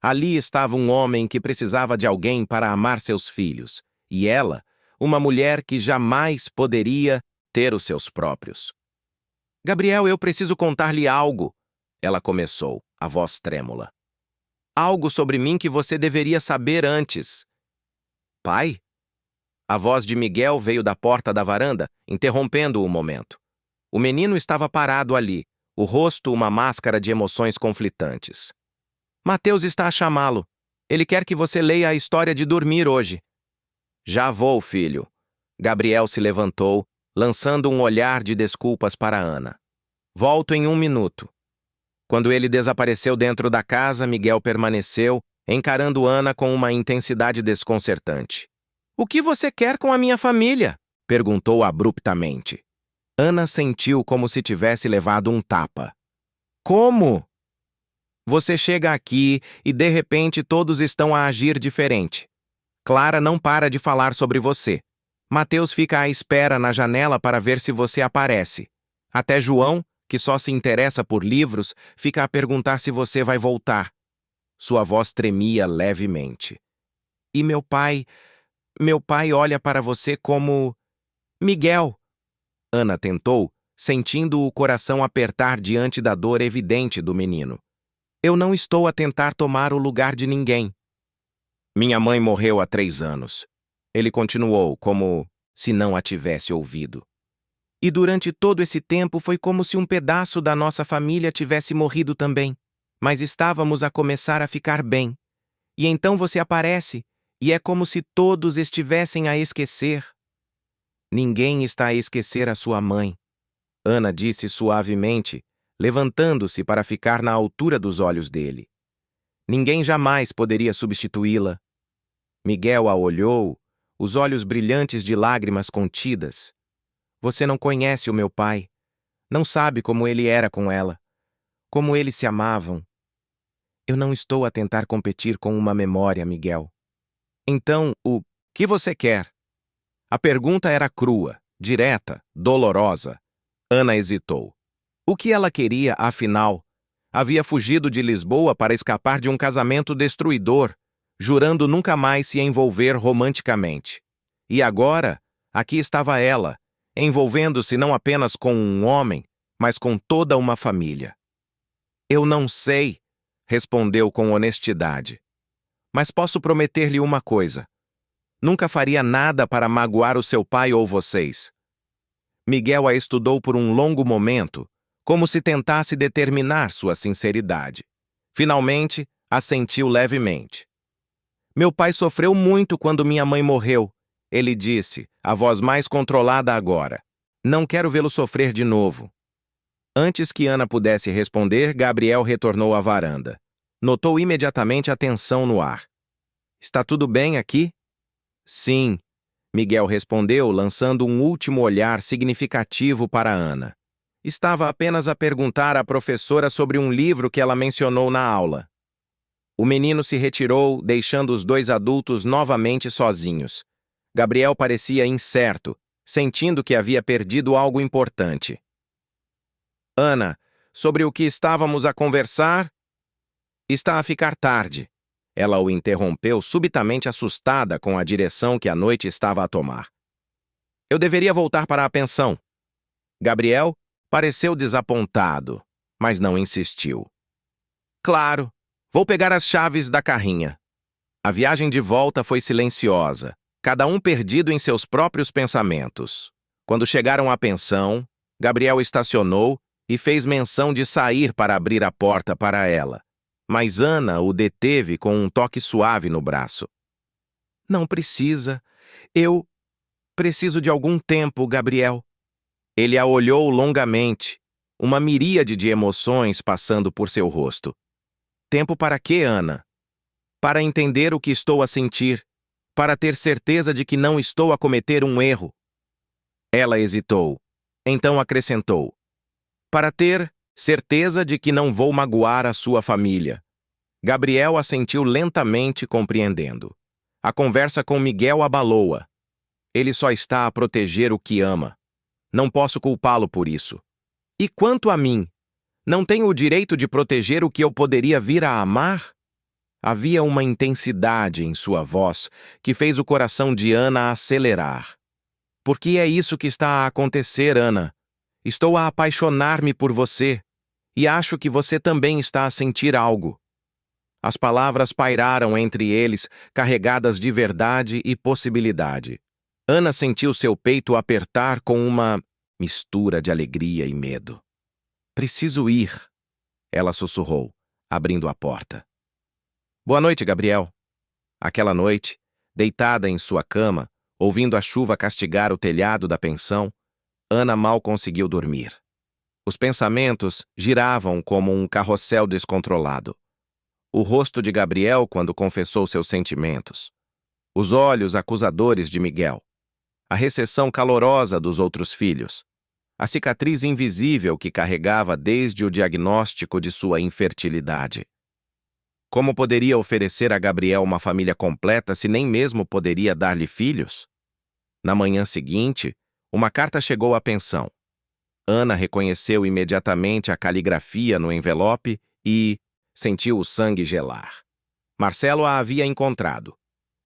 Ali estava um homem que precisava de alguém para amar seus filhos, e ela, uma mulher que jamais poderia ter os seus próprios. Gabriel, eu preciso contar-lhe algo, ela começou, a voz trêmula. Algo sobre mim que você deveria saber antes. Pai? A voz de Miguel veio da porta da varanda, interrompendo o momento. O menino estava parado ali, o rosto uma máscara de emoções conflitantes. Mateus está a chamá-lo. Ele quer que você leia a história de dormir hoje. Já vou, filho. Gabriel se levantou, lançando um olhar de desculpas para Ana. Volto em 1 minuto. Quando ele desapareceu dentro da casa, Miguel permaneceu, encarando Ana com uma intensidade desconcertante. O que você quer com a minha família? Perguntou abruptamente. Ana sentiu como se tivesse levado um tapa. Como? Você chega aqui e, de repente, todos estão a agir diferente. Clara não para de falar sobre você. Mateus fica à espera na janela para ver se você aparece. Até João, que só se interessa por livros, fica a perguntar se você vai voltar. Sua voz tremia levemente. E meu pai olha para você como... Miguel! Ana tentou, sentindo o coração apertar diante da dor evidente do menino. Eu não estou a tentar tomar o lugar de ninguém. Minha mãe morreu há 3 anos. Ele continuou, como se não a tivesse ouvido. E durante todo esse tempo foi como se um pedaço da nossa família tivesse morrido também. Mas estávamos a começar a ficar bem. E então você aparece, e é como se todos estivessem a esquecer. Ninguém está a esquecer a sua mãe, Ana disse suavemente, levantando-se para ficar na altura dos olhos dele. Ninguém jamais poderia substituí-la. Miguel a olhou, os olhos brilhantes de lágrimas contidas. Você não conhece o meu pai. Não sabe como ele era com ela. Como eles se amavam. Eu não estou a tentar competir com uma memória, Miguel. Então, o que você quer? A pergunta era crua, direta, dolorosa. Ana hesitou. O que ela queria, afinal? Havia fugido de Lisboa para escapar de um casamento destruidor, jurando nunca mais se envolver romanticamente. E agora, aqui estava ela, envolvendo-se não apenas com um homem, mas com toda uma família. Eu não sei, respondeu com honestidade. Mas posso prometer-lhe uma coisa. Nunca faria nada para magoar o seu pai ou vocês. Miguel a estudou por um longo momento, como se tentasse determinar sua sinceridade. Finalmente, assentiu levemente. Meu pai sofreu muito quando minha mãe morreu, ele disse, a voz mais controlada agora. Não quero vê-lo sofrer de novo. Antes que Ana pudesse responder, Gabriel retornou à varanda. Notou imediatamente a tensão no ar. Está tudo bem aqui? Sim, Miguel respondeu, lançando um último olhar significativo para Ana. Estava apenas a perguntar à professora sobre um livro que ela mencionou na aula. O menino se retirou, deixando os dois adultos novamente sozinhos. Gabriel parecia incerto, sentindo que havia perdido algo importante. Ana, sobre o que estávamos a conversar? Está a ficar tarde. Ela o interrompeu, subitamente assustada com a direção que a noite estava a tomar. Eu deveria voltar para a pensão. Gabriel pareceu desapontado, mas não insistiu. Claro, vou pegar as chaves da carrinha. A viagem de volta foi silenciosa, cada um perdido em seus próprios pensamentos. Quando chegaram à pensão, Gabriel estacionou e fez menção de sair para abrir a porta para ela. Mas Ana o deteve com um toque suave no braço. Não precisa. Eu preciso de algum tempo, Gabriel. Ele a olhou longamente, uma miríade de emoções passando por seu rosto. Tempo para quê, Ana? Para entender o que estou a sentir, para ter certeza de que não estou a cometer um erro. Ela hesitou, então acrescentou. Para ter certeza de que não vou magoar a sua família. Gabriel assentiu lentamente, compreendendo. A conversa com Miguel abalou-a. Ele só está a proteger o que ama. Não posso culpá-lo por isso. E quanto a mim, não tenho o direito de proteger o que eu poderia vir a amar? Havia uma intensidade em sua voz que fez o coração de Ana acelerar. Porque é isso que está a acontecer, Ana. Estou a apaixonar-me por você, e acho que você também está a sentir algo. As palavras pairaram entre eles, carregadas de verdade e possibilidade. Ana sentiu seu peito apertar com uma mistura de alegria e medo. Preciso ir, ela sussurrou, abrindo a porta. Boa noite, Gabriel. Aquela noite, deitada em sua cama, ouvindo a chuva castigar o telhado da pensão, Ana mal conseguiu dormir. Os pensamentos giravam como um carrossel descontrolado. O rosto de Gabriel quando confessou seus sentimentos. Os olhos acusadores de Miguel. A recepção calorosa dos outros filhos. A cicatriz invisível que carregava desde o diagnóstico de sua infertilidade. Como poderia oferecer a Gabriel uma família completa se nem mesmo poderia dar-lhe filhos? Na manhã seguinte, uma carta chegou à pensão. Ana reconheceu imediatamente a caligrafia no envelope e sentiu o sangue gelar. Marcelo a havia encontrado.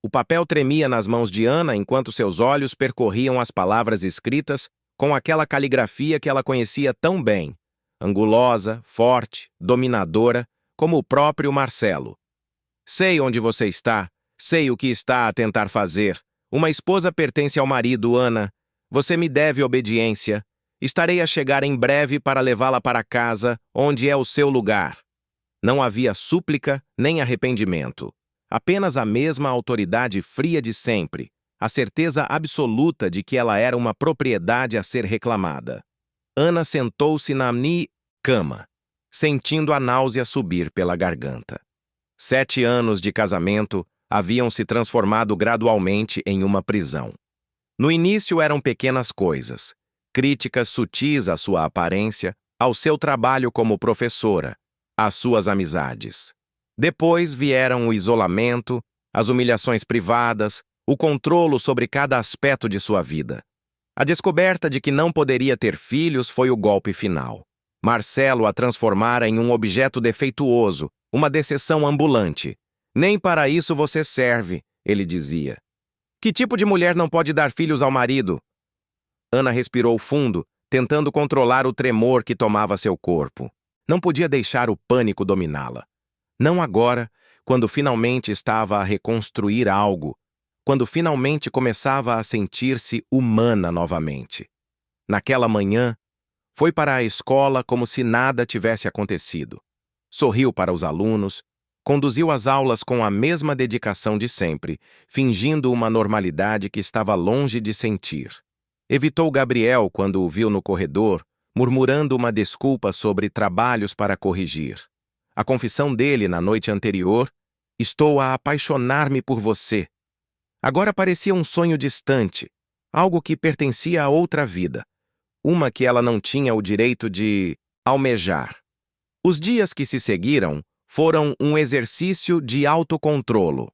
O papel tremia nas mãos de Ana enquanto seus olhos percorriam as palavras escritas com aquela caligrafia que ela conhecia tão bem, angulosa, forte, dominadora, como o próprio Marcelo. Sei onde você está, sei o que está a tentar fazer. Uma esposa pertence ao marido, Ana. Você me deve obediência. Estarei a chegar em breve para levá-la para casa, onde é o seu lugar. Não havia súplica nem arrependimento. Apenas a mesma autoridade fria de sempre, a certeza absoluta de que ela era uma propriedade a ser reclamada. Ana sentou-se na cama, sentindo a náusea subir pela garganta. 7 anos de casamento haviam se transformado gradualmente em uma prisão. No início eram pequenas coisas, críticas sutis à sua aparência, ao seu trabalho como professora, às suas amizades. Depois vieram o isolamento, as humilhações privadas, o controle sobre cada aspecto de sua vida. A descoberta de que não poderia ter filhos foi o golpe final. Marcelo a transformara em um objeto defeituoso, uma decepção ambulante. Nem para isso você serve, ele dizia. Que tipo de mulher não pode dar filhos ao marido? Ana respirou fundo, tentando controlar o tremor que tomava seu corpo. Não podia deixar o pânico dominá-la. Não agora, quando finalmente estava a reconstruir algo, quando finalmente começava a sentir-se humana novamente. Naquela manhã, foi para a escola como se nada tivesse acontecido. Sorriu para os alunos, conduziu as aulas com a mesma dedicação de sempre, fingindo uma normalidade que estava longe de sentir. Evitou Gabriel quando o viu no corredor, murmurando uma desculpa sobre trabalhos para corrigir. A confissão dele na noite anterior: "Estou a apaixonar-me por você." Agora parecia um sonho distante, algo que pertencia a outra vida, uma que ela não tinha o direito de almejar. Os dias que se seguiram foram um exercício de autocontrolo.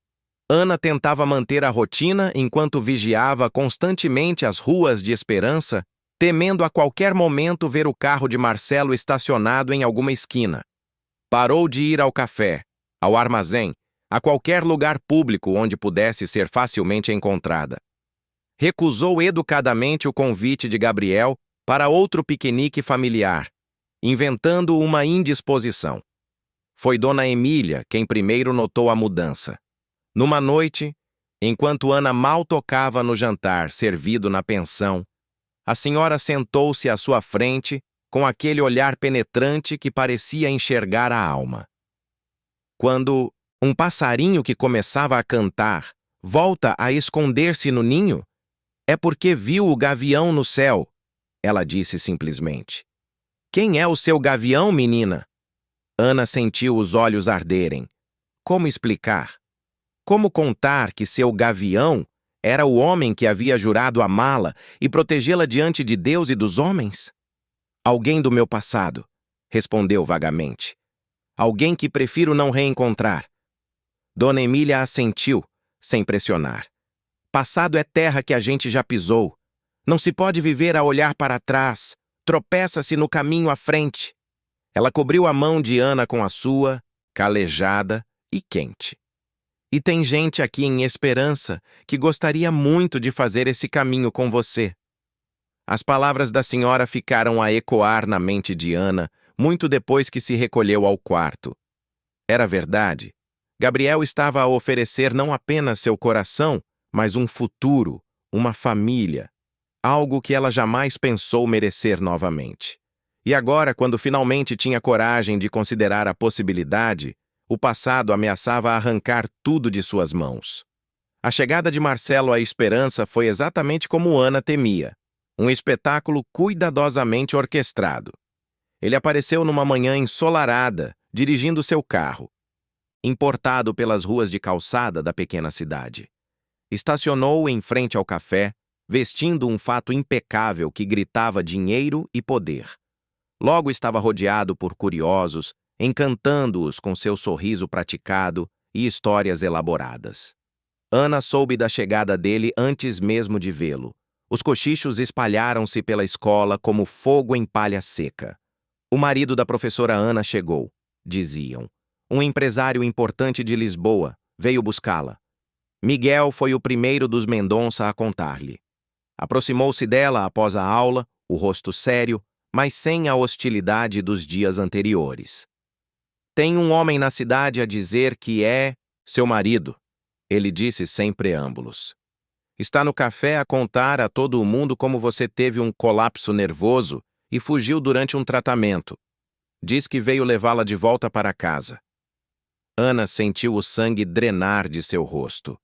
Ana tentava manter a rotina enquanto vigiava constantemente as ruas de Esperança, temendo a qualquer momento ver o carro de Marcelo estacionado em alguma esquina. Parou de ir ao café, ao armazém, a qualquer lugar público onde pudesse ser facilmente encontrada. Recusou educadamente o convite de Gabriel para outro piquenique familiar, inventando uma indisposição. Foi Dona Emília quem primeiro notou a mudança. Numa noite, enquanto Ana mal tocava no jantar servido na pensão, a senhora sentou-se à sua frente com aquele olhar penetrante que parecia enxergar a alma. Quando um passarinho que começava a cantar volta a esconder-se no ninho, é porque viu o gavião no céu, ela disse simplesmente. Quem é o seu gavião, menina? Ana sentiu os olhos arderem. Como explicar? Como contar que seu gavião era o homem que havia jurado amá-la e protegê-la diante de Deus e dos homens? Alguém do meu passado, respondeu vagamente. Alguém que prefiro não reencontrar. Dona Emília assentiu, sem pressionar. Passado é terra que a gente já pisou. Não se pode viver a olhar para trás. Tropeça-se no caminho à frente. Ela cobriu a mão de Ana com a sua, calejada e quente. E tem gente aqui em Esperança que gostaria muito de fazer esse caminho com você. As palavras da senhora ficaram a ecoar na mente de Ana, muito depois que se recolheu ao quarto. Era verdade. Gabriel estava a oferecer não apenas seu coração, mas um futuro, uma família, algo que ela jamais pensou merecer novamente. E agora, quando finalmente tinha coragem de considerar a possibilidade, o passado ameaçava arrancar tudo de suas mãos. A chegada de Marcelo à Esperança foi exatamente como Ana temia, um espetáculo cuidadosamente orquestrado. Ele apareceu numa manhã ensolarada, dirigindo seu carro, importado pelas ruas de calçada da pequena cidade. Estacionou em frente ao café, vestindo um fato impecável que gritava dinheiro e poder. Logo estava rodeado por curiosos, encantando-os com seu sorriso praticado e histórias elaboradas. Ana soube da chegada dele antes mesmo de vê-lo. Os cochichos espalharam-se pela escola como fogo em palha seca. O marido da professora Ana chegou, diziam. Um empresário importante de Lisboa veio buscá-la. Miguel foi o primeiro dos Mendonça a contar-lhe. Aproximou-se dela após a aula, o rosto sério, mas sem a hostilidade dos dias anteriores. Tem um homem na cidade a dizer que é seu marido, ele disse sem preâmbulos. Está no café a contar a todo o mundo como você teve um colapso nervoso e fugiu durante um tratamento. Diz que veio levá-la de volta para casa. Ana sentiu o sangue drenar de seu rosto.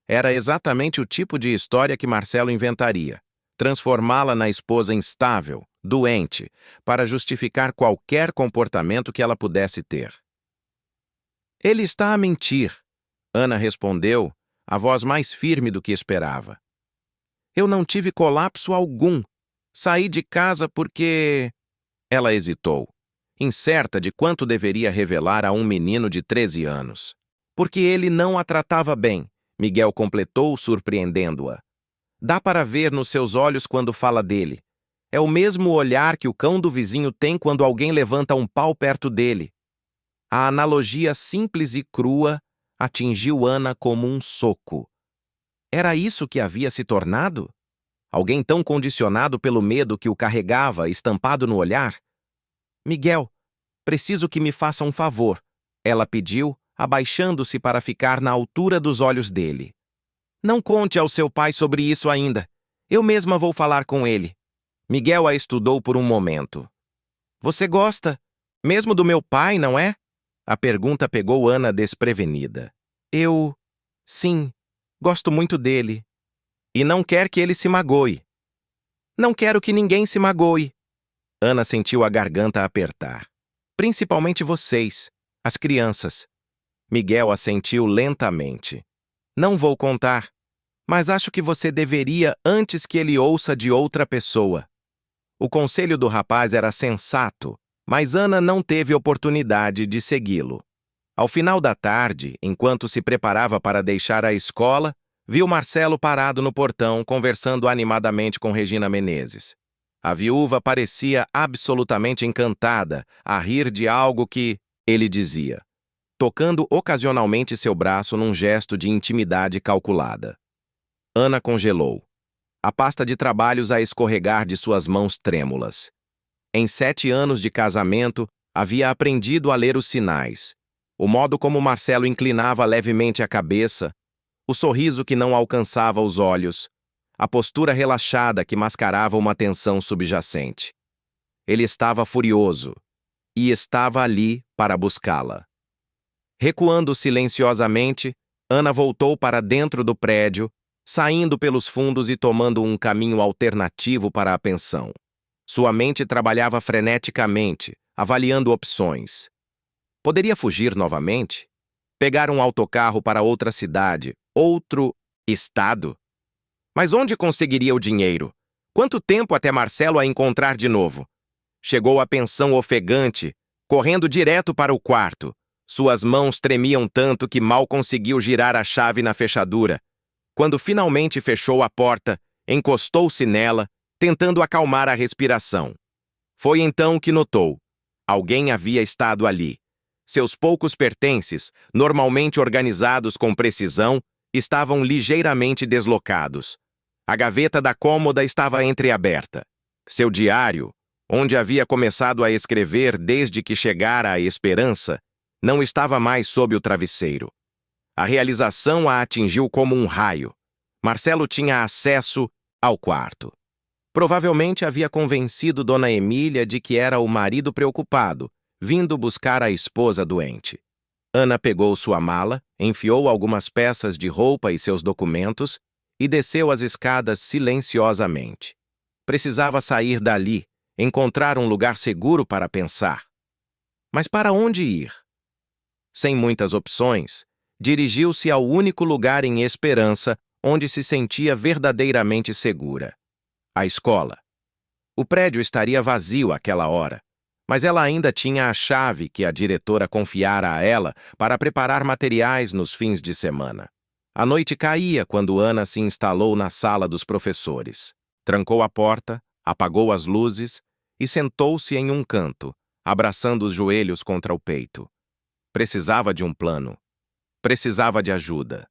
Era exatamente o tipo de história que Marcelo inventaria, transformá-la na esposa instável, doente, para justificar qualquer comportamento que ela pudesse ter. Ele está a mentir, Ana respondeu, a voz mais firme do que esperava. Eu não tive colapso algum. Saí de casa porque... Ela hesitou, incerta de quanto deveria revelar a um menino de 13 anos. Porque ele não a tratava bem, Miguel completou, surpreendendo-a. Dá para ver nos seus olhos quando fala dele. É o mesmo olhar que o cão do vizinho tem quando alguém levanta um pau perto dele. A analogia simples e crua atingiu Ana como um soco. Era isso que havia se tornado? Alguém tão condicionado pelo medo que o carregava, estampado no olhar? Miguel, preciso que me faça um favor, ela pediu, abaixando-se para ficar na altura dos olhos dele. Não conte ao seu pai sobre isso ainda. Eu mesma vou falar com ele. Miguel a estudou por um momento. Você gosta mesmo do meu pai, não é? A pergunta pegou Ana desprevenida. Sim, gosto muito dele. E não quer que ele se magoe. Não quero que ninguém se magoe. Ana sentiu a garganta apertar. Principalmente vocês, as crianças. Miguel assentiu lentamente. Não vou contar, mas acho que você deveria antes que ele ouça de outra pessoa. O conselho do rapaz era sensato, mas Ana não teve oportunidade de segui-lo. Ao final da tarde, enquanto se preparava para deixar a escola, viu Marcelo parado no portão conversando animadamente com Regina Menezes. A viúva parecia absolutamente encantada a rir de algo que ele dizia, tocando ocasionalmente seu braço num gesto de intimidade calculada. Ana congelou, a pasta de trabalhos a escorregar de suas mãos trêmulas. Em 7 anos de casamento, havia aprendido a ler os sinais, o modo como Marcelo inclinava levemente a cabeça, o sorriso que não alcançava os olhos, a postura relaxada que mascarava uma tensão subjacente. Ele estava furioso, e estava ali para buscá-la. Recuando silenciosamente, Ana voltou para dentro do prédio, saindo pelos fundos e tomando um caminho alternativo para a pensão. Sua mente trabalhava freneticamente, avaliando opções. Poderia fugir novamente? Pegar um autocarro para outra cidade, outro estado? Mas onde conseguiria o dinheiro? Quanto tempo até Marcelo a encontrar de novo? Chegou à pensão ofegante, correndo direto para o quarto. Suas mãos tremiam tanto que mal conseguiu girar a chave na fechadura. Quando finalmente fechou a porta, encostou-se nela, tentando acalmar a respiração. Foi então que notou. Alguém havia estado ali. Seus poucos pertences, normalmente organizados com precisão, estavam ligeiramente deslocados. A gaveta da cômoda estava entreaberta. Seu diário, onde havia começado a escrever desde que chegara a esperança, não estava mais sob o travesseiro. A realização a atingiu como um raio. Marcelo tinha acesso ao quarto. Provavelmente havia convencido Dona Emília de que era o marido preocupado, vindo buscar a esposa doente. Ana pegou sua mala, enfiou algumas peças de roupa e seus documentos e desceu as escadas silenciosamente. Precisava sair dali, encontrar um lugar seguro para pensar. Mas para onde ir? Sem muitas opções, dirigiu-se ao único lugar em Esperança onde se sentia verdadeiramente segura. A escola. O prédio estaria vazio àquela hora, mas ela ainda tinha a chave que a diretora confiara a ela para preparar materiais nos fins de semana. A noite caía quando Ana se instalou na sala dos professores. Trancou a porta, apagou as luzes e sentou-se em um canto, abraçando os joelhos contra o peito. Precisava de um plano. Precisava de ajuda.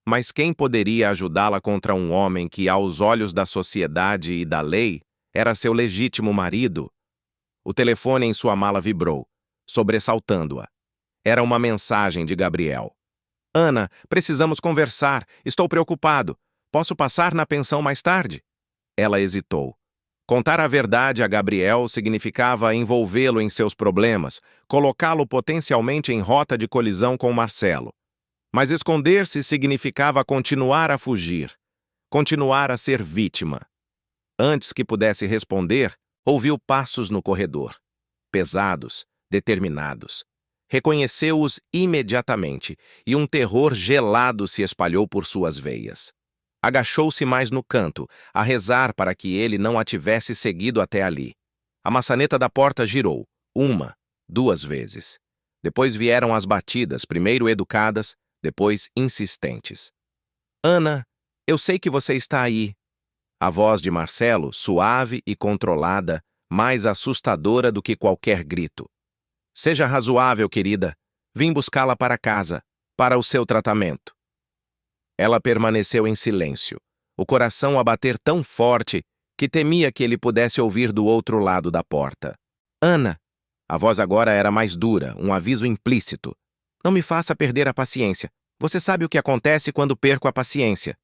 Mas quem poderia ajudá-la contra um homem que, aos olhos da sociedade e da lei, era seu legítimo marido? O telefone em sua mala vibrou, sobressaltando-a. Era uma mensagem de Gabriel. Ana, precisamos conversar. Estou preocupado. Posso passar na pensão mais tarde? Ela hesitou. Contar a verdade a Gabriel significava envolvê-lo em seus problemas, colocá-lo potencialmente em rota de colisão com Marcelo. Mas esconder-se significava continuar a fugir, continuar a ser vítima. Antes que pudesse responder, ouviu passos no corredor. Pesados, determinados. Reconheceu-os imediatamente e um terror gelado se espalhou por suas veias. Agachou-se mais no canto, a rezar para que ele não a tivesse seguido até ali. A maçaneta da porta girou, 1, 2 vezes. Depois vieram as batidas, primeiro educadas, depois insistentes. Ana, eu sei que você está aí. A voz de Marcelo, suave e controlada, mais assustadora do que qualquer grito. Seja razoável, querida. Vim buscá-la para casa, para o seu tratamento. Ela permaneceu em silêncio, o coração a bater tão forte que temia que ele pudesse ouvir do outro lado da porta. Ana! A voz agora era mais dura, um aviso implícito. Não me faça perder a paciência. Você sabe o que acontece quando perco a paciência.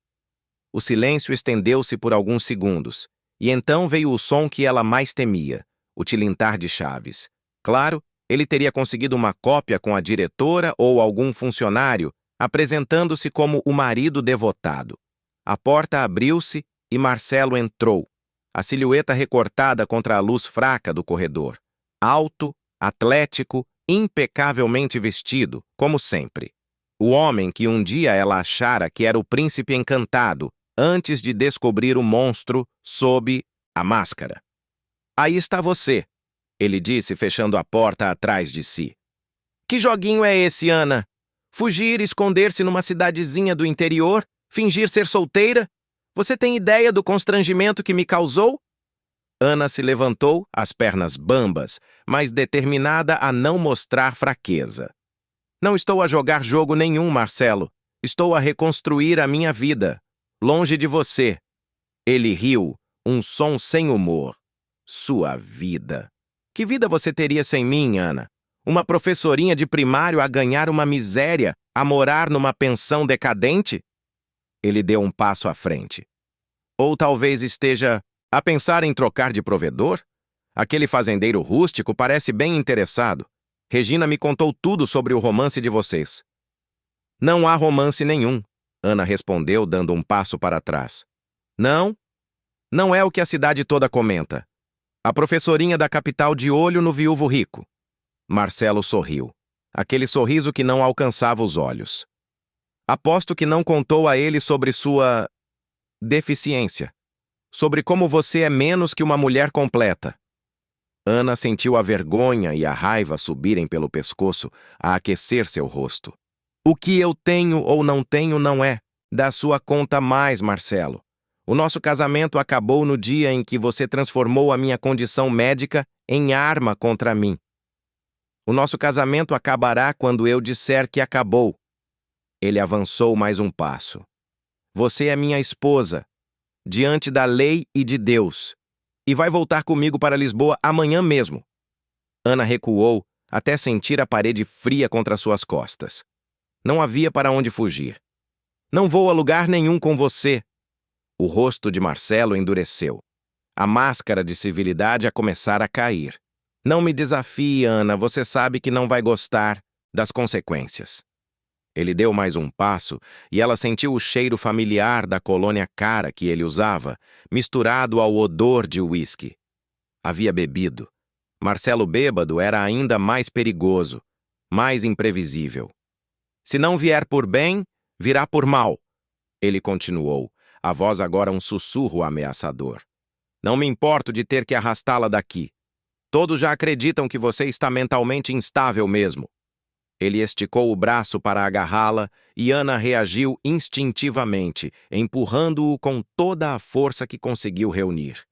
O silêncio estendeu-se por alguns segundos, e então veio o som que ela mais temia, o tilintar de chaves. Claro, ele teria conseguido uma cópia com a diretora ou algum funcionário, apresentando-se como o marido devotado. A porta abriu-se e Marcelo entrou, a silhueta recortada contra a luz fraca do corredor. Alto, atlético, impecavelmente vestido, como sempre. O homem que um dia ela achara que era o príncipe encantado, antes de descobrir o monstro sob a máscara. Aí está você, ele disse, fechando a porta atrás de si. Que joguinho é esse, Ana? Fugir e esconder-se numa cidadezinha do interior? Fingir ser solteira? Você tem ideia do constrangimento que me causou? Ana se levantou, as pernas bambas, mas determinada a não mostrar fraqueza. Não estou a jogar jogo nenhum, Marcelo. Estou a reconstruir a minha vida. Longe de você. Ele riu, um som sem humor. Sua vida. Que vida você teria sem mim, Ana? Uma professorinha de primário a ganhar uma miséria, a morar numa pensão decadente? Ele deu um passo à frente. Ou talvez esteja a pensar em trocar de provedor? Aquele fazendeiro rústico parece bem interessado. Regina me contou tudo sobre o romance de vocês. Não há romance nenhum, Ana respondeu, dando um passo para trás. Não? Não é o que a cidade toda comenta. A professorinha da capital de olho no viúvo rico. Marcelo sorriu. Aquele sorriso que não alcançava os olhos. Aposto que não contou a ele sobre sua deficiência. Sobre como você é menos que uma mulher completa. Ana sentiu a vergonha e a raiva subirem pelo pescoço, a aquecer seu rosto. O que eu tenho ou não tenho não é da sua conta mais, Marcelo. O nosso casamento acabou no dia em que você transformou a minha condição médica em arma contra mim. O nosso casamento acabará quando eu disser que acabou. Ele avançou mais um passo. Você é minha esposa, diante da lei e de Deus, e vai voltar comigo para Lisboa amanhã mesmo. Ana recuou até sentir a parede fria contra suas costas. Não havia para onde fugir. Não vou a lugar nenhum com você. O rosto de Marcelo endureceu. A máscara de civilidade a começar a cair. Não me desafie, Ana, você sabe que não vai gostar das consequências. Ele deu mais um passo e ela sentiu o cheiro familiar da colônia cara que ele usava, misturado ao odor de uísque. Havia bebido. Marcelo bêbado era ainda mais perigoso, mais imprevisível. Se não vier por bem, virá por mal. Ele continuou, a voz agora um sussurro ameaçador. Não me importo de ter que arrastá-la daqui. Todos já acreditam que você está mentalmente instável mesmo. Ele esticou o braço para agarrá-la e Ana reagiu instintivamente, empurrando-o com toda a força que conseguiu reunir.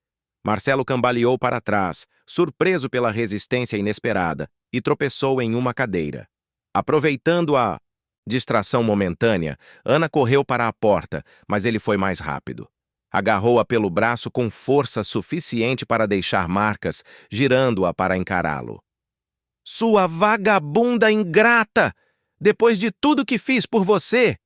Marcelo cambaleou para trás, surpreso pela resistência inesperada, e tropeçou em uma cadeira. Aproveitando a distração momentânea, Ana correu para a porta, mas ele foi mais rápido. Agarrou-a pelo braço com força suficiente para deixar marcas, girando-a para encará-lo. Sua vagabunda ingrata! Depois de tudo que fiz por você!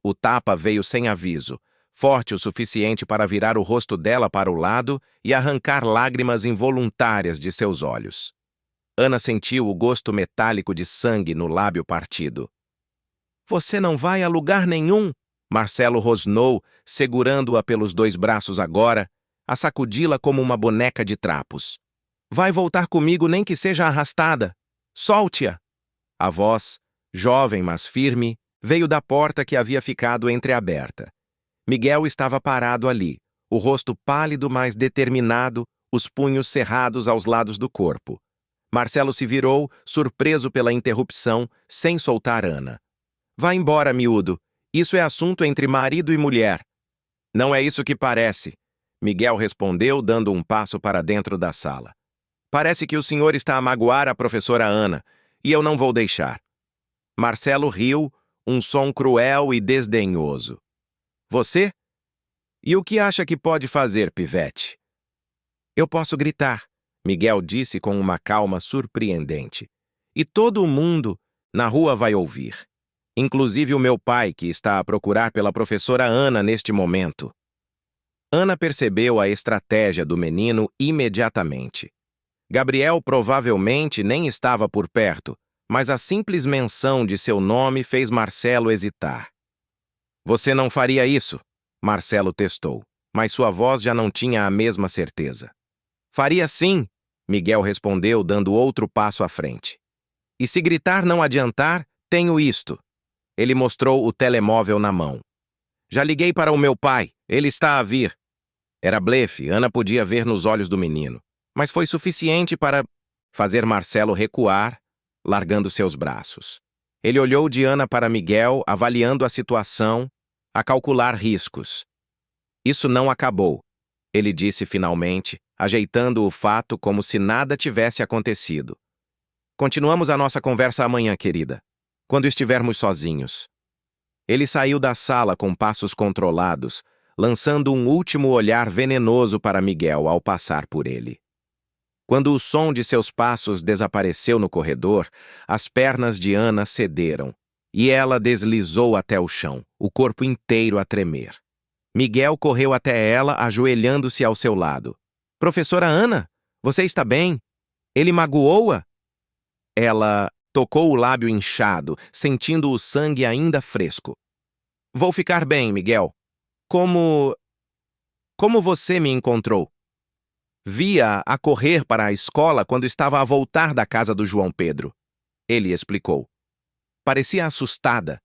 O tapa veio sem aviso, forte o suficiente para virar o rosto dela para o lado e arrancar lágrimas involuntárias de seus olhos. Ana sentiu o gosto metálico de sangue no lábio partido. Você não vai a lugar nenhum, Marcelo rosnou, segurando-a pelos 2 braços agora, a sacudi-la como uma boneca de trapos. Vai voltar comigo nem que seja arrastada. Solte-a! A voz, jovem mas firme, veio da porta que havia ficado entreaberta. Miguel estava parado ali, o rosto pálido mas determinado, os punhos cerrados aos lados do corpo. Marcelo se virou, surpreso pela interrupção, sem soltar Ana. Vá embora, miúdo. Isso é assunto entre marido e mulher. Não é isso que parece, Miguel respondeu, dando um passo para dentro da sala. Parece que o senhor está a magoar a professora Ana, e eu não vou deixar. Marcelo riu, um som cruel e desdenhoso. Você? E o que acha que pode fazer, pivete? Eu posso gritar, Miguel disse com uma calma surpreendente. E todo mundo na rua vai ouvir. Inclusive o meu pai, que está a procurar pela professora Ana neste momento. Ana percebeu a estratégia do menino imediatamente. Gabriel provavelmente nem estava por perto, mas a simples menção de seu nome fez Marcelo hesitar. Você não faria isso? Marcelo testou, mas sua voz já não tinha a mesma certeza. Faria sim, Miguel respondeu, dando outro passo à frente. E se gritar não adiantar, tenho isto. Ele mostrou o telemóvel na mão. Já liguei para o meu pai, ele está a vir. Era blefe, Ana podia ver nos olhos do menino, mas foi suficiente para fazer Marcelo recuar, largando seus braços. Ele olhou de Ana para Miguel, avaliando a situação, a calcular riscos. Isso não acabou, ele disse finalmente, ajeitando o fato como se nada tivesse acontecido. Continuamos a nossa conversa amanhã, querida, quando estivermos sozinhos. Ele saiu da sala com passos controlados, lançando um último olhar venenoso para Miguel ao passar por ele. Quando o som de seus passos desapareceu no corredor, as pernas de Ana cederam, e ela deslizou até o chão, o corpo inteiro a tremer. Miguel correu até ela, ajoelhando-se ao seu lado. Professora Ana, você está bem? Ele magoou-a? Ela tocou o lábio inchado, sentindo o sangue ainda fresco. Vou ficar bem, Miguel. Como você me encontrou? Vi-a a correr para a escola quando estava a voltar da casa do João Pedro. Ele explicou. Parecia assustada.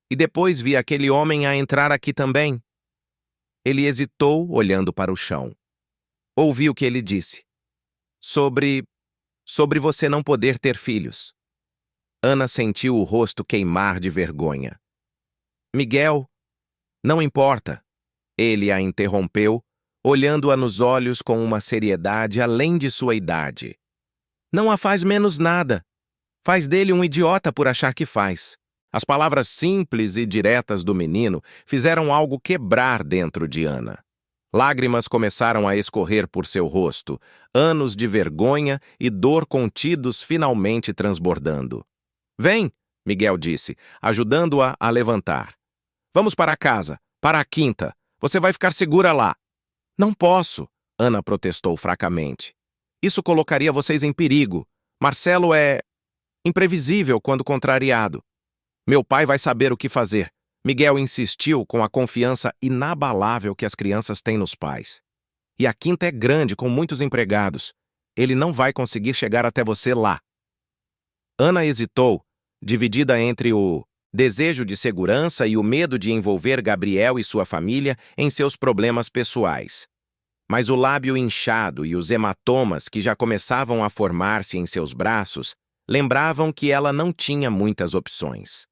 E depois vi aquele homem a entrar aqui também. Ele hesitou, olhando para o chão. Ouvi o que ele disse. Sobre você não poder ter filhos. Ana sentiu o rosto queimar de vergonha. Miguel, não importa. Ele a interrompeu, olhando-a nos olhos com uma seriedade além de sua idade. Não a faz menos nada. Faz dele um idiota por achar que faz. As palavras simples e diretas do menino fizeram algo quebrar dentro de Ana. Lágrimas começaram a escorrer por seu rosto, anos de vergonha e dor contidos finalmente transbordando. Vem, Miguel disse, ajudando-a a levantar. Vamos para casa, para a quinta. Você vai ficar segura lá. Não posso, Ana protestou fracamente. Isso colocaria vocês em perigo. Marcelo é imprevisível quando contrariado. Meu pai vai saber o que fazer. Miguel insistiu com a confiança inabalável que as crianças têm nos pais. E a quinta é grande, com muitos empregados. Ele não vai conseguir chegar até você lá. Ana hesitou, dividida entre o desejo de segurança e o medo de envolver Gabriel e sua família em seus problemas pessoais. Mas o lábio inchado e os hematomas que já começavam a formar-se em seus braços lembravam que ela não tinha muitas opções.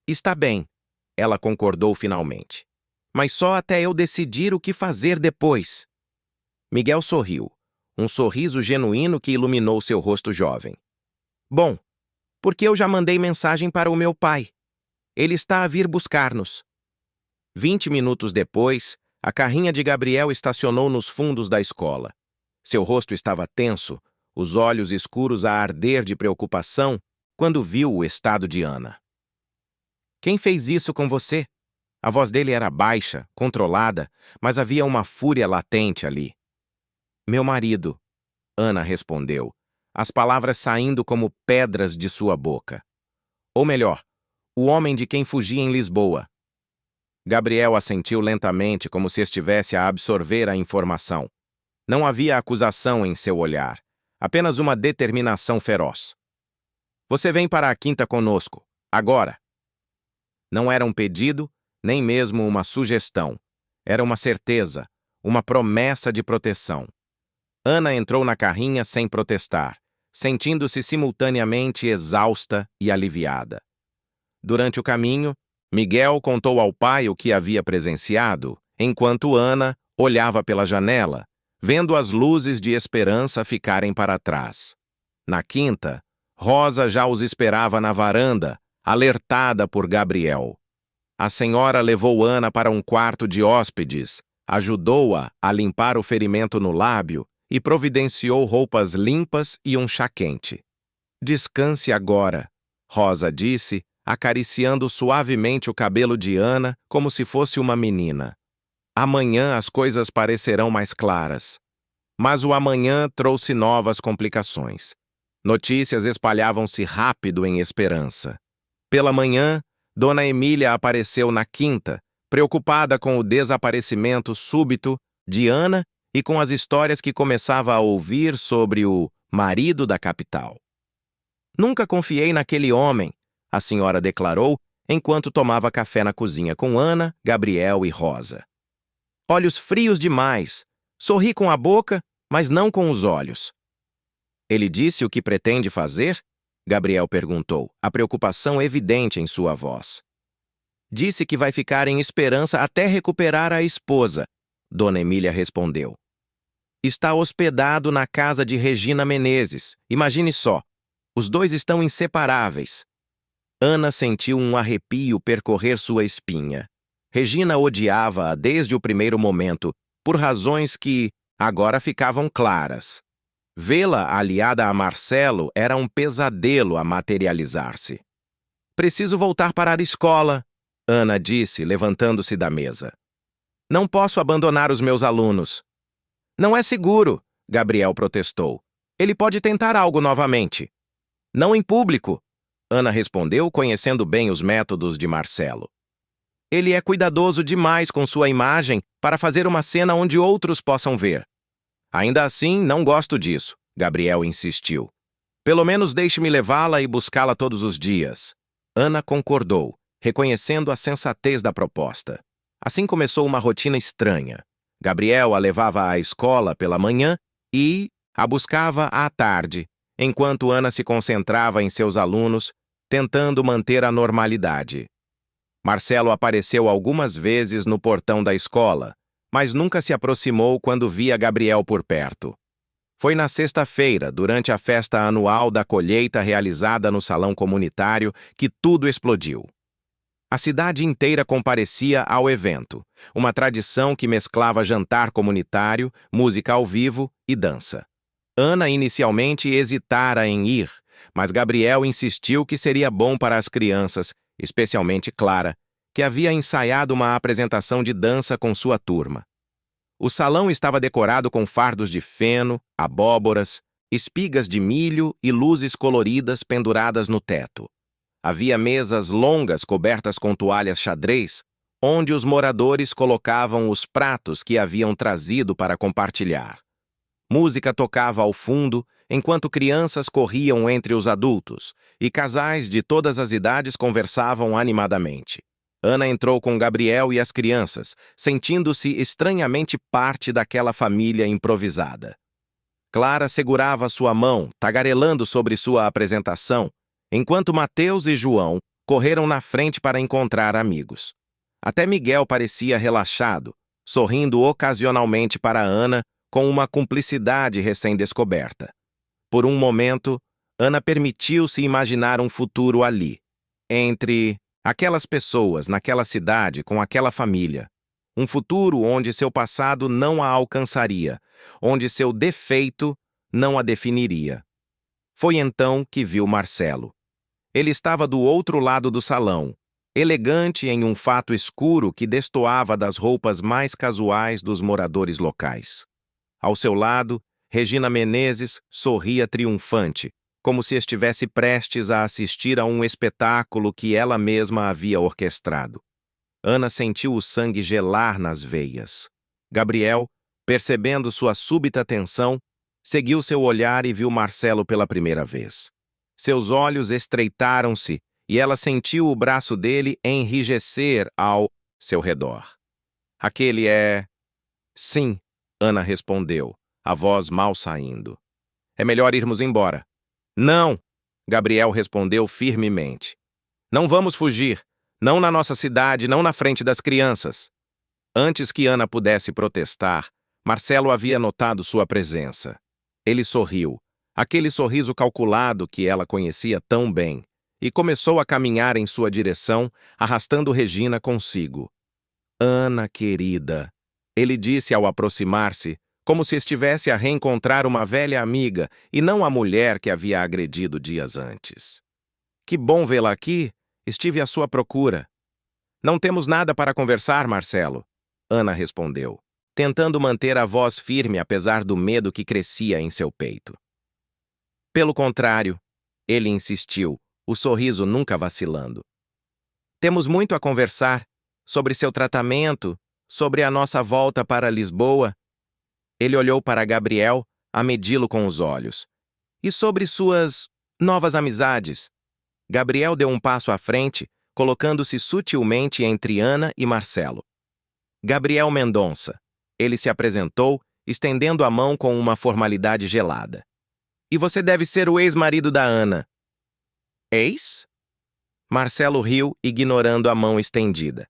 Está bem, ela concordou finalmente. Mas só até eu decidir o que fazer depois. Miguel sorriu, um sorriso genuíno que iluminou seu rosto jovem. Bom, porque eu já mandei mensagem para o meu pai. Ele está a vir buscar-nos. 20 minutos depois, a carrinha de Gabriel estacionou nos fundos da escola. Seu rosto estava tenso, os olhos escuros a arder de preocupação quando viu o estado de Ana. "Quem fez isso com você?" A voz dele era baixa, controlada, mas havia uma fúria latente ali. "Meu marido", Ana respondeu, as palavras saindo como pedras de sua boca. "Ou melhor, o homem de quem fugi em Lisboa." Gabriel assentiu lentamente, como se estivesse a absorver a informação. Não havia acusação em seu olhar, apenas uma determinação feroz. "Você vem para a quinta conosco, agora." Não era um pedido, nem mesmo uma sugestão. Era uma certeza, uma promessa de proteção. Ana entrou na carrinha sem protestar, sentindo-se simultaneamente exausta e aliviada. Durante o caminho, Miguel contou ao pai o que havia presenciado, enquanto Ana olhava pela janela, vendo as luzes de esperança ficarem para trás. Na quinta, Rosa já os esperava na varanda, alertada por Gabriel. A senhora levou Ana para um quarto de hóspedes, ajudou-a a limpar o ferimento no lábio e providenciou roupas limpas e um chá quente. "Descanse agora", Rosa disse, acariciando suavemente o cabelo de Ana como se fosse uma menina. "Amanhã as coisas parecerão mais claras." Mas o amanhã trouxe novas complicações. Notícias espalhavam-se rápido em Esperança. Pela manhã, Dona Emília apareceu na quinta, preocupada com o desaparecimento súbito de Ana e com as histórias que começava a ouvir sobre o marido da capital. "Nunca confiei naquele homem", a senhora declarou enquanto tomava café na cozinha com Ana, Gabriel e Rosa. "Olhos frios demais. Sorri com a boca, mas não com os olhos." "Ele disse o que pretende fazer?" Gabriel perguntou, a preocupação evidente em sua voz. "Disse que vai ficar em Esperança até recuperar a esposa", Dona Emília respondeu. "Está hospedado na casa de Regina Menezes. Imagine só, os dois estão inseparáveis." Ana sentiu um arrepio percorrer sua espinha. Regina odiava-a desde o primeiro momento, por razões que agora ficavam claras. Vê-la aliada a Marcelo era um pesadelo a materializar-se. "Preciso voltar para a escola", Ana disse, levantando-se da mesa. "Não posso abandonar os meus alunos." "Não é seguro", Gabriel protestou. "Ele pode tentar algo novamente." "Não em público", Ana respondeu, conhecendo bem os métodos de Marcelo. "Ele é cuidadoso demais com sua imagem para fazer uma cena onde outros possam ver." "Ainda assim, não gosto disso", Gabriel insistiu. "Pelo menos deixe-me levá-la e buscá-la todos os dias." Ana concordou, reconhecendo a sensatez da proposta. Assim começou uma rotina estranha. Gabriel a levava à escola pela manhã e a buscava à tarde, enquanto Ana se concentrava em seus alunos, tentando manter a normalidade. Marcelo apareceu algumas vezes no portão da escola, mas nunca se aproximou quando via Gabriel por perto. Foi na sexta-feira, durante a festa anual da colheita realizada no salão comunitário, que tudo explodiu. A cidade inteira comparecia ao evento, uma tradição que mesclava jantar comunitário, música ao vivo e dança. Ana inicialmente hesitara em ir, mas Gabriel insistiu que seria bom para as crianças, especialmente Clara, que havia ensaiado uma apresentação de dança com sua turma. O salão estava decorado com fardos de feno, abóboras, espigas de milho e luzes coloridas penduradas no teto. Havia mesas longas cobertas com toalhas xadrez, onde os moradores colocavam os pratos que haviam trazido para compartilhar. Música tocava ao fundo, enquanto crianças corriam entre os adultos, e casais de todas as idades conversavam animadamente. Ana entrou com Gabriel e as crianças, sentindo-se estranhamente parte daquela família improvisada. Clara segurava sua mão, tagarelando sobre sua apresentação, enquanto Mateus e João correram na frente para encontrar amigos. Até Miguel parecia relaxado, sorrindo ocasionalmente para Ana com uma cumplicidade recém-descoberta. Por um momento, Ana permitiu-se imaginar um futuro ali, entre aquelas pessoas, naquela cidade, com aquela família. Um futuro onde seu passado não a alcançaria, onde seu defeito não a definiria. Foi então que viu Marcelo. Ele estava do outro lado do salão, elegante em um fato escuro que destoava das roupas mais casuais dos moradores locais. Ao seu lado, Regina Menezes sorria triunfante, como se estivesse prestes a assistir a um espetáculo que ela mesma havia orquestrado. Ana sentiu o sangue gelar nas veias. Gabriel, percebendo sua súbita tensão, seguiu seu olhar e viu Marcelo pela primeira vez. Seus olhos estreitaram-se e ela sentiu o braço dele enrijecer ao seu redor. Aquele é... Sim, Ana respondeu, a voz mal saindo. É melhor irmos embora. Não, Gabriel respondeu firmemente. Não vamos fugir. Não na nossa cidade, não na frente das crianças. Antes que Ana pudesse protestar, Marcelo havia notado sua presença. Ele sorriu, aquele sorriso calculado que ela conhecia tão bem, e começou a caminhar em sua direção, arrastando Regina consigo. Ana, querida, ele disse ao aproximar-se, como se estivesse a reencontrar uma velha amiga e não a mulher que havia agredido dias antes. Que bom vê-la aqui, estive à sua procura. Não temos nada para conversar, Marcelo, Ana respondeu, tentando manter a voz firme apesar do medo que crescia em seu peito. Pelo contrário, ele insistiu, o sorriso nunca vacilando. Temos muito a conversar, sobre seu tratamento, sobre a nossa volta para Lisboa. Ele olhou para Gabriel, a medi-lo com os olhos. E sobre suas novas amizades? Gabriel deu um passo à frente, colocando-se sutilmente entre Ana e Marcelo. Gabriel Mendonça. Ele se apresentou, estendendo a mão com uma formalidade gelada. E você deve ser o ex-marido da Ana. Ex? Marcelo riu, ignorando a mão estendida.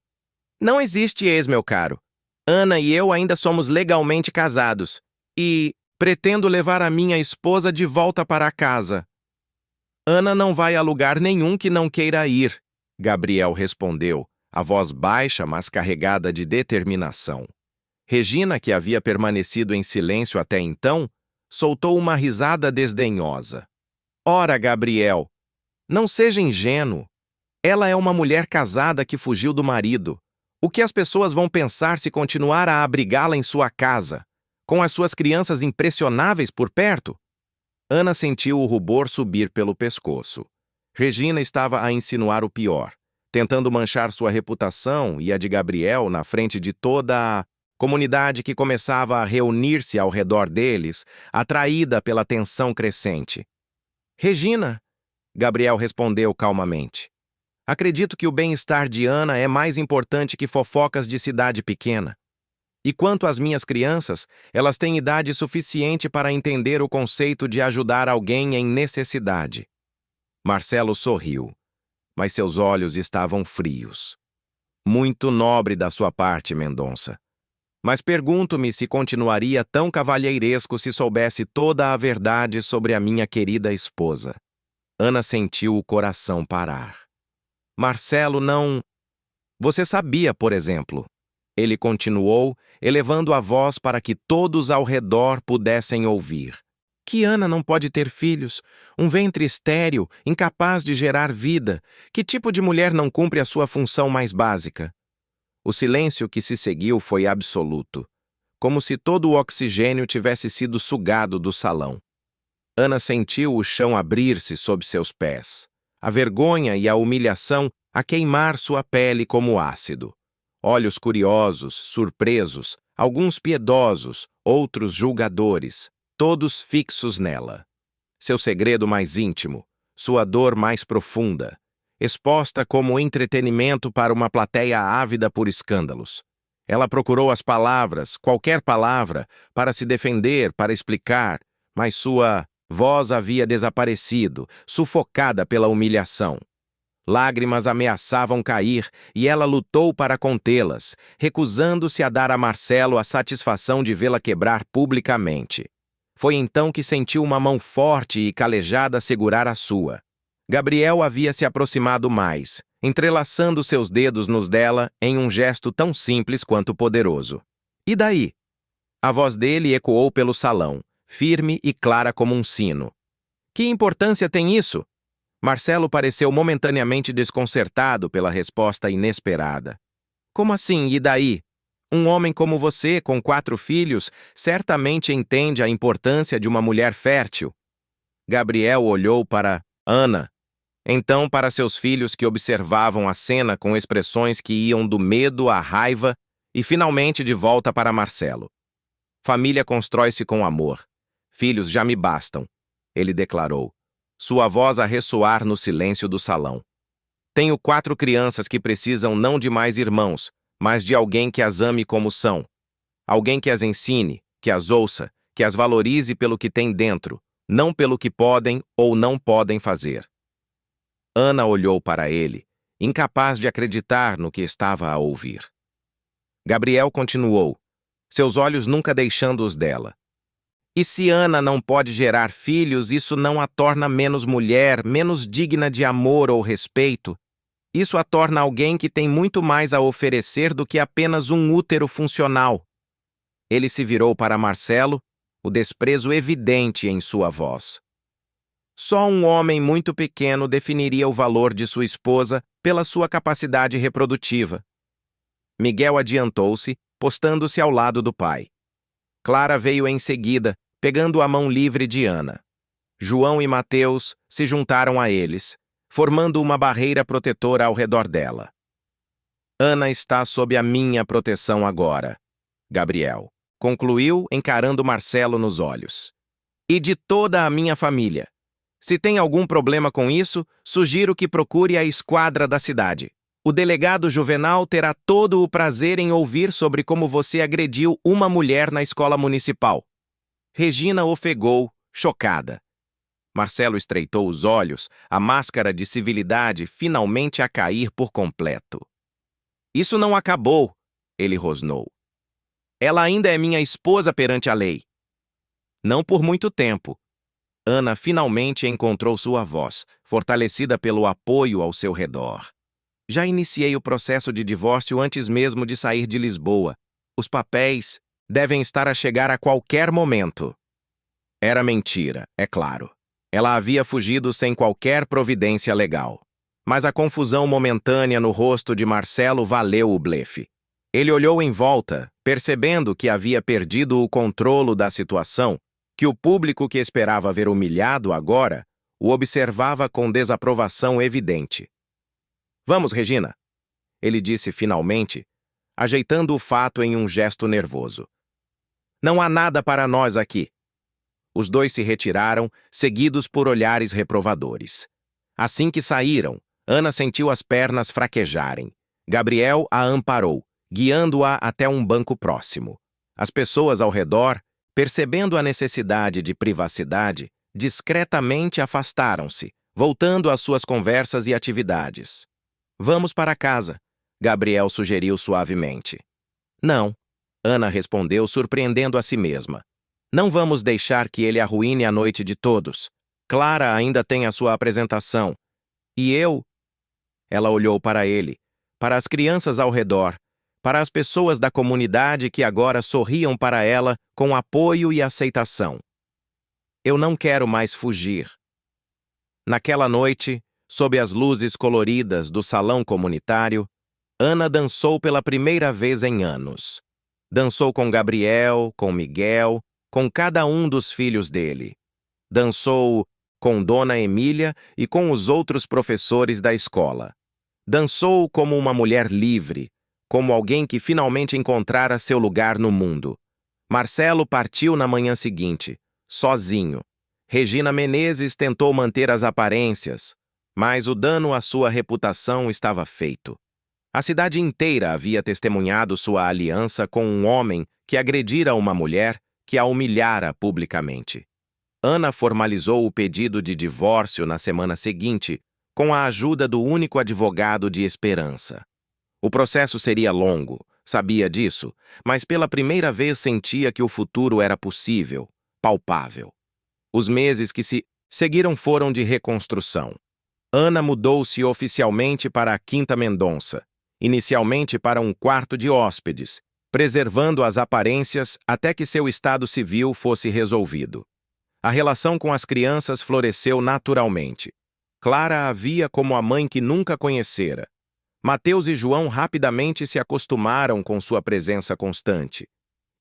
Não existe ex, meu caro. Ana e eu ainda somos legalmente casados. E pretendo levar a minha esposa de volta para casa. Ana não vai a lugar nenhum que não queira ir, Gabriel respondeu, a voz baixa, mas carregada de determinação. Regina, que havia permanecido em silêncio até então, soltou uma risada desdenhosa. Ora, Gabriel, não seja ingênuo. Ela é uma mulher casada que fugiu do marido. O que as pessoas vão pensar se continuar a abrigá-la em sua casa, com as suas crianças impressionáveis por perto? Ana sentiu o rubor subir pelo pescoço. Regina estava a insinuar o pior, tentando manchar sua reputação e a de Gabriel na frente de toda a comunidade que começava a reunir-se ao redor deles, atraída pela tensão crescente. Regina, Gabriel respondeu calmamente. Acredito que o bem-estar de Ana é mais importante que fofocas de cidade pequena. E quanto às minhas crianças, elas têm idade suficiente para entender o conceito de ajudar alguém em necessidade. Marcelo sorriu, mas seus olhos estavam frios. Muito nobre da sua parte, Mendonça. Mas pergunto-me se continuaria tão cavalheiresco se soubesse toda a verdade sobre a minha querida esposa. Ana sentiu o coração parar. Marcelo não... Você sabia, por exemplo. Ele continuou, elevando a voz para que todos ao redor pudessem ouvir. Que Ana não pode ter filhos, um ventre estéril, incapaz de gerar vida. Que tipo de mulher não cumpre a sua função mais básica? O silêncio que se seguiu foi absoluto, como se todo o oxigênio tivesse sido sugado do salão. Ana sentiu o chão abrir-se sob seus pés, a vergonha e a humilhação a queimar sua pele como ácido. Olhos curiosos, surpresos, alguns piedosos, outros julgadores, todos fixos nela. Seu segredo mais íntimo, sua dor mais profunda, exposta como entretenimento para uma plateia ávida por escândalos. Ela procurou as palavras, qualquer palavra, para se defender, para explicar, mas sua voz havia desaparecido, sufocada pela humilhação. Lágrimas ameaçavam cair e ela lutou para contê-las, recusando-se a dar a Marcelo a satisfação de vê-la quebrar publicamente. Foi então que sentiu uma mão forte e calejada segurar a sua. Gabriel havia se aproximado mais, entrelaçando seus dedos nos dela em um gesto tão simples quanto poderoso. E daí? A voz dele ecoou pelo salão, firme e clara como um sino. Que importância tem isso? Marcelo pareceu momentaneamente desconcertado pela resposta inesperada. Como assim, e daí? Um homem como você, com 4 filhos, certamente entende a importância de uma mulher fértil. Gabriel olhou para Ana, então para seus filhos que observavam a cena com expressões que iam do medo à raiva e finalmente de volta para Marcelo. Família constrói-se com amor. Filhos já me bastam, ele declarou, sua voz a ressoar no silêncio do salão. Tenho 4 crianças que precisam não de mais irmãos, mas de alguém que as ame como são. Alguém que as ensine, que as ouça, que as valorize pelo que tem dentro, não pelo que podem ou não podem fazer. Ana olhou para ele, incapaz de acreditar no que estava a ouvir. Gabriel continuou, seus olhos nunca deixando os dela. E se Ana não pode gerar filhos, isso não a torna menos mulher, menos digna de amor ou respeito. Isso a torna alguém que tem muito mais a oferecer do que apenas um útero funcional. Ele se virou para Marcelo, o desprezo evidente em sua voz. Só um homem muito pequeno definiria o valor de sua esposa pela sua capacidade reprodutiva. Miguel adiantou-se, postando-se ao lado do pai. Clara veio em seguida, pegando a mão livre de Ana. João e Mateus se juntaram a eles, formando uma barreira protetora ao redor dela. Ana está sob a minha proteção agora, Gabriel concluiu, encarando Marcelo nos olhos. E de toda a minha família. Se tem algum problema com isso, sugiro que procure a esquadra da cidade. O delegado Juvenal terá todo o prazer em ouvir sobre como você agrediu uma mulher na escola municipal. Regina ofegou, chocada. Marcelo estreitou os olhos, a máscara de civilidade finalmente a cair por completo. Isso não acabou, ele rosnou. Ela ainda é minha esposa perante a lei. Não por muito tempo. Ana finalmente encontrou sua voz, fortalecida pelo apoio ao seu redor. Já iniciei o processo de divórcio antes mesmo de sair de Lisboa. Os papéis devem estar a chegar a qualquer momento. Era mentira, é claro. Ela havia fugido sem qualquer providência legal. Mas a confusão momentânea no rosto de Marcelo valeu o blefe. Ele olhou em volta, percebendo que havia perdido o controle da situação, que o público que esperava ver humilhado agora o observava com desaprovação evidente. Vamos, Regina, ele disse finalmente, ajeitando o fato em um gesto nervoso. Não há nada para nós aqui. Os dois se retiraram, seguidos por olhares reprovadores. Assim que saíram, Ana sentiu as pernas fraquejarem. Gabriel a amparou, guiando-a até um banco próximo. As pessoas ao redor, percebendo a necessidade de privacidade, discretamente afastaram-se, voltando às suas conversas e atividades. Vamos para casa, Gabriel sugeriu suavemente. Não, Ana respondeu, surpreendendo a si mesma. Não vamos deixar que ele arruine a noite de todos. Clara ainda tem a sua apresentação. E eu? Ela olhou para ele, para as crianças ao redor, para as pessoas da comunidade que agora sorriam para ela com apoio e aceitação. Eu não quero mais fugir. Naquela noite, sob as luzes coloridas do salão comunitário, Ana dançou pela primeira vez em anos. Dançou com Gabriel, com Miguel, com cada um dos filhos dele. Dançou com Dona Emília e com os outros professores da escola. Dançou como uma mulher livre, como alguém que finalmente encontrara seu lugar no mundo. Marcelo partiu na manhã seguinte, sozinho. Regina Menezes tentou manter as aparências, mas o dano à sua reputação estava feito. A cidade inteira havia testemunhado sua aliança com um homem que agredira uma mulher que a humilhara publicamente. Ana formalizou o pedido de divórcio na semana seguinte, com a ajuda do único advogado de esperança. O processo seria longo, sabia disso, mas pela primeira vez sentia que o futuro era possível, palpável. Os meses que se seguiram foram de reconstrução. Ana mudou-se oficialmente para a Quinta Mendonça, inicialmente para um quarto de hóspedes, preservando as aparências até que seu estado civil fosse resolvido. A relação com as crianças floresceu naturalmente. Clara a via como a mãe que nunca conhecera. Mateus e João rapidamente se acostumaram com sua presença constante.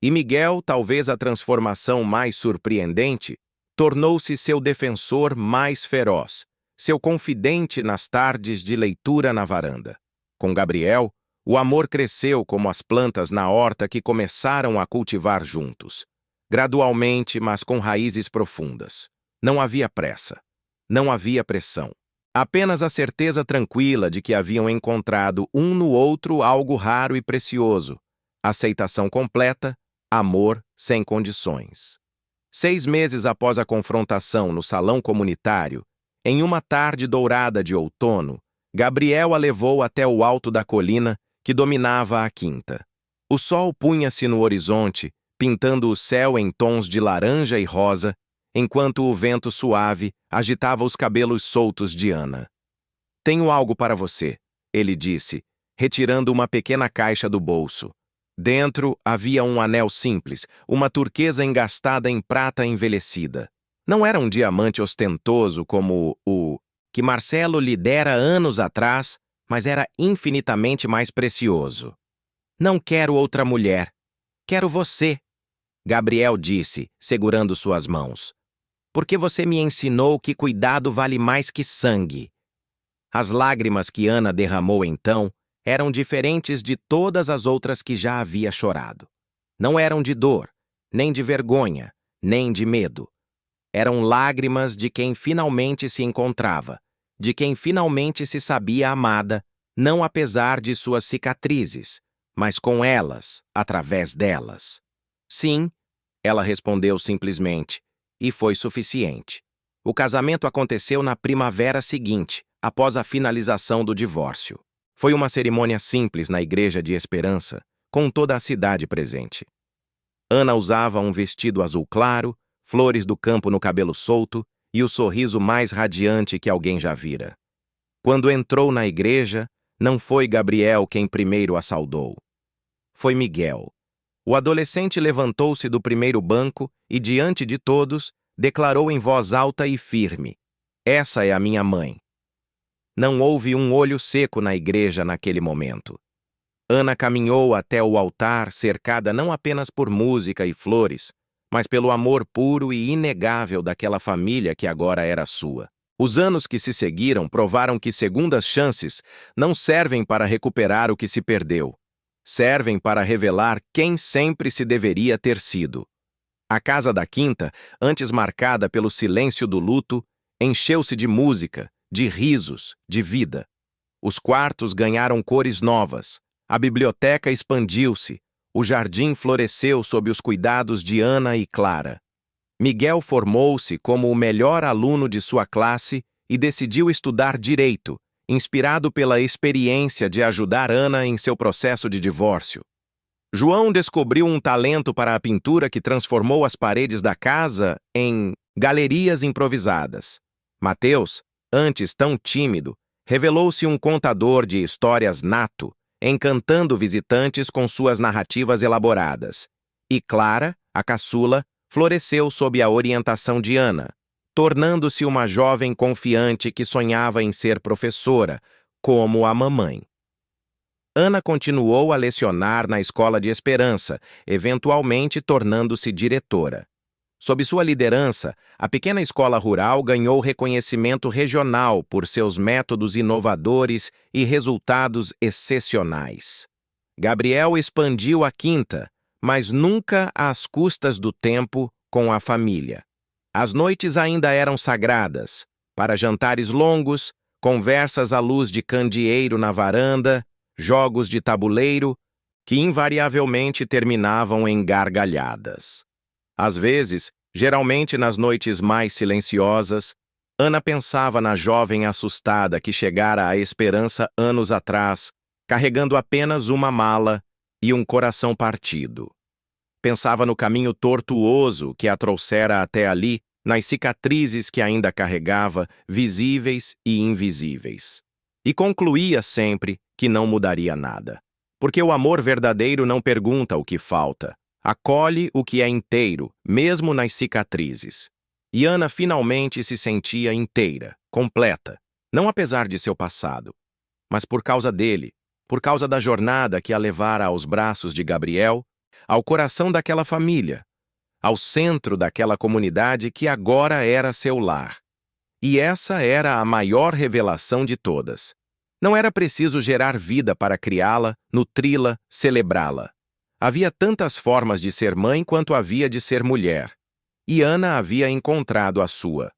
E Miguel, talvez a transformação mais surpreendente, tornou-se seu defensor mais feroz, seu confidente nas tardes de leitura na varanda. Com Gabriel, o amor cresceu como as plantas na horta que começaram a cultivar juntos. Gradualmente, mas com raízes profundas. Não havia pressa. Não havia pressão. Apenas a certeza tranquila de que haviam encontrado um no outro algo raro e precioso. Aceitação completa, amor sem condições. 6 meses após a confrontação no salão comunitário, em uma tarde dourada de outono, Gabriel a levou até o alto da colina que dominava a quinta. O sol punha-se no horizonte, pintando o céu em tons de laranja e rosa, enquanto o vento suave agitava os cabelos soltos de Ana. "Tenho algo para você", ele disse, retirando uma pequena caixa do bolso. Dentro havia um anel simples, uma turquesa engastada em prata envelhecida. Não era um diamante ostentoso como o que Marcelo lhe dera anos atrás, mas era infinitamente mais precioso. "Não quero outra mulher. Quero você", Gabriel disse, segurando suas mãos. "Porque você me ensinou que cuidado vale mais que sangue." As lágrimas que Ana derramou então eram diferentes de todas as outras que já havia chorado. Não eram de dor, nem de vergonha, nem de medo. Eram lágrimas de quem finalmente se encontrava, de quem finalmente se sabia amada, não apesar de suas cicatrizes, mas com elas, através delas. "Sim", ela respondeu simplesmente, e foi suficiente. O casamento aconteceu na primavera seguinte, após a finalização do divórcio. Foi uma cerimônia simples na Igreja de Esperança, com toda a cidade presente. Ana usava um vestido azul claro, flores do campo no cabelo solto e o sorriso mais radiante que alguém já vira. Quando entrou na igreja, não foi Gabriel quem primeiro a saudou. Foi Miguel. O adolescente levantou-se do primeiro banco e, diante de todos, declarou em voz alta e firme: "Essa é a minha mãe." Não houve um olho seco na igreja naquele momento. Ana caminhou até o altar, cercada não apenas por música e flores, mas pelo amor puro e inegável daquela família que agora era sua. Os anos que se seguiram provaram que segundas chances não servem para recuperar o que se perdeu. Servem para revelar quem sempre se deveria ter sido. A casa da quinta, antes marcada pelo silêncio do luto, encheu-se de música, de risos, de vida. Os quartos ganharam cores novas, a biblioteca expandiu-se, o jardim floresceu sob os cuidados de Ana e Clara. Miguel formou-se como o melhor aluno de sua classe e decidiu estudar direito, inspirado pela experiência de ajudar Ana em seu processo de divórcio. João descobriu um talento para a pintura que transformou as paredes da casa em galerias improvisadas. Mateus, antes tão tímido, revelou-se um contador de histórias nato, encantando visitantes com suas narrativas elaboradas. E Clara, a caçula, floresceu sob a orientação de Ana, tornando-se uma jovem confiante que sonhava em ser professora, como a mamãe. Ana continuou a lecionar na Escola de Esperança, eventualmente tornando-se diretora. Sob sua liderança, a pequena escola rural ganhou reconhecimento regional por seus métodos inovadores e resultados excepcionais. Gabriel expandiu a quinta, mas nunca às custas do tempo com a família. As noites ainda eram sagradas, para jantares longos, conversas à luz de candeeiro na varanda, jogos de tabuleiro, que invariavelmente terminavam em gargalhadas. Às vezes, geralmente nas noites mais silenciosas, Ana pensava na jovem assustada que chegara à Esperança anos atrás, carregando apenas uma mala e um coração partido. Pensava no caminho tortuoso que a trouxera até ali, nas cicatrizes que ainda carregava, visíveis e invisíveis. E concluía sempre que não mudaria nada. Porque o amor verdadeiro não pergunta o que falta, acolhe o que é inteiro, mesmo nas cicatrizes. E Ana finalmente se sentia inteira, completa, não apesar de seu passado, mas por causa dele, por causa da jornada que a levara aos braços de Gabriel, ao coração daquela família, ao centro daquela comunidade que agora era seu lar. E essa era a maior revelação de todas. Não era preciso gerar vida para criá-la, nutri-la, celebrá-la. Havia tantas formas de ser mãe quanto havia de ser mulher. E Ana havia encontrado a sua.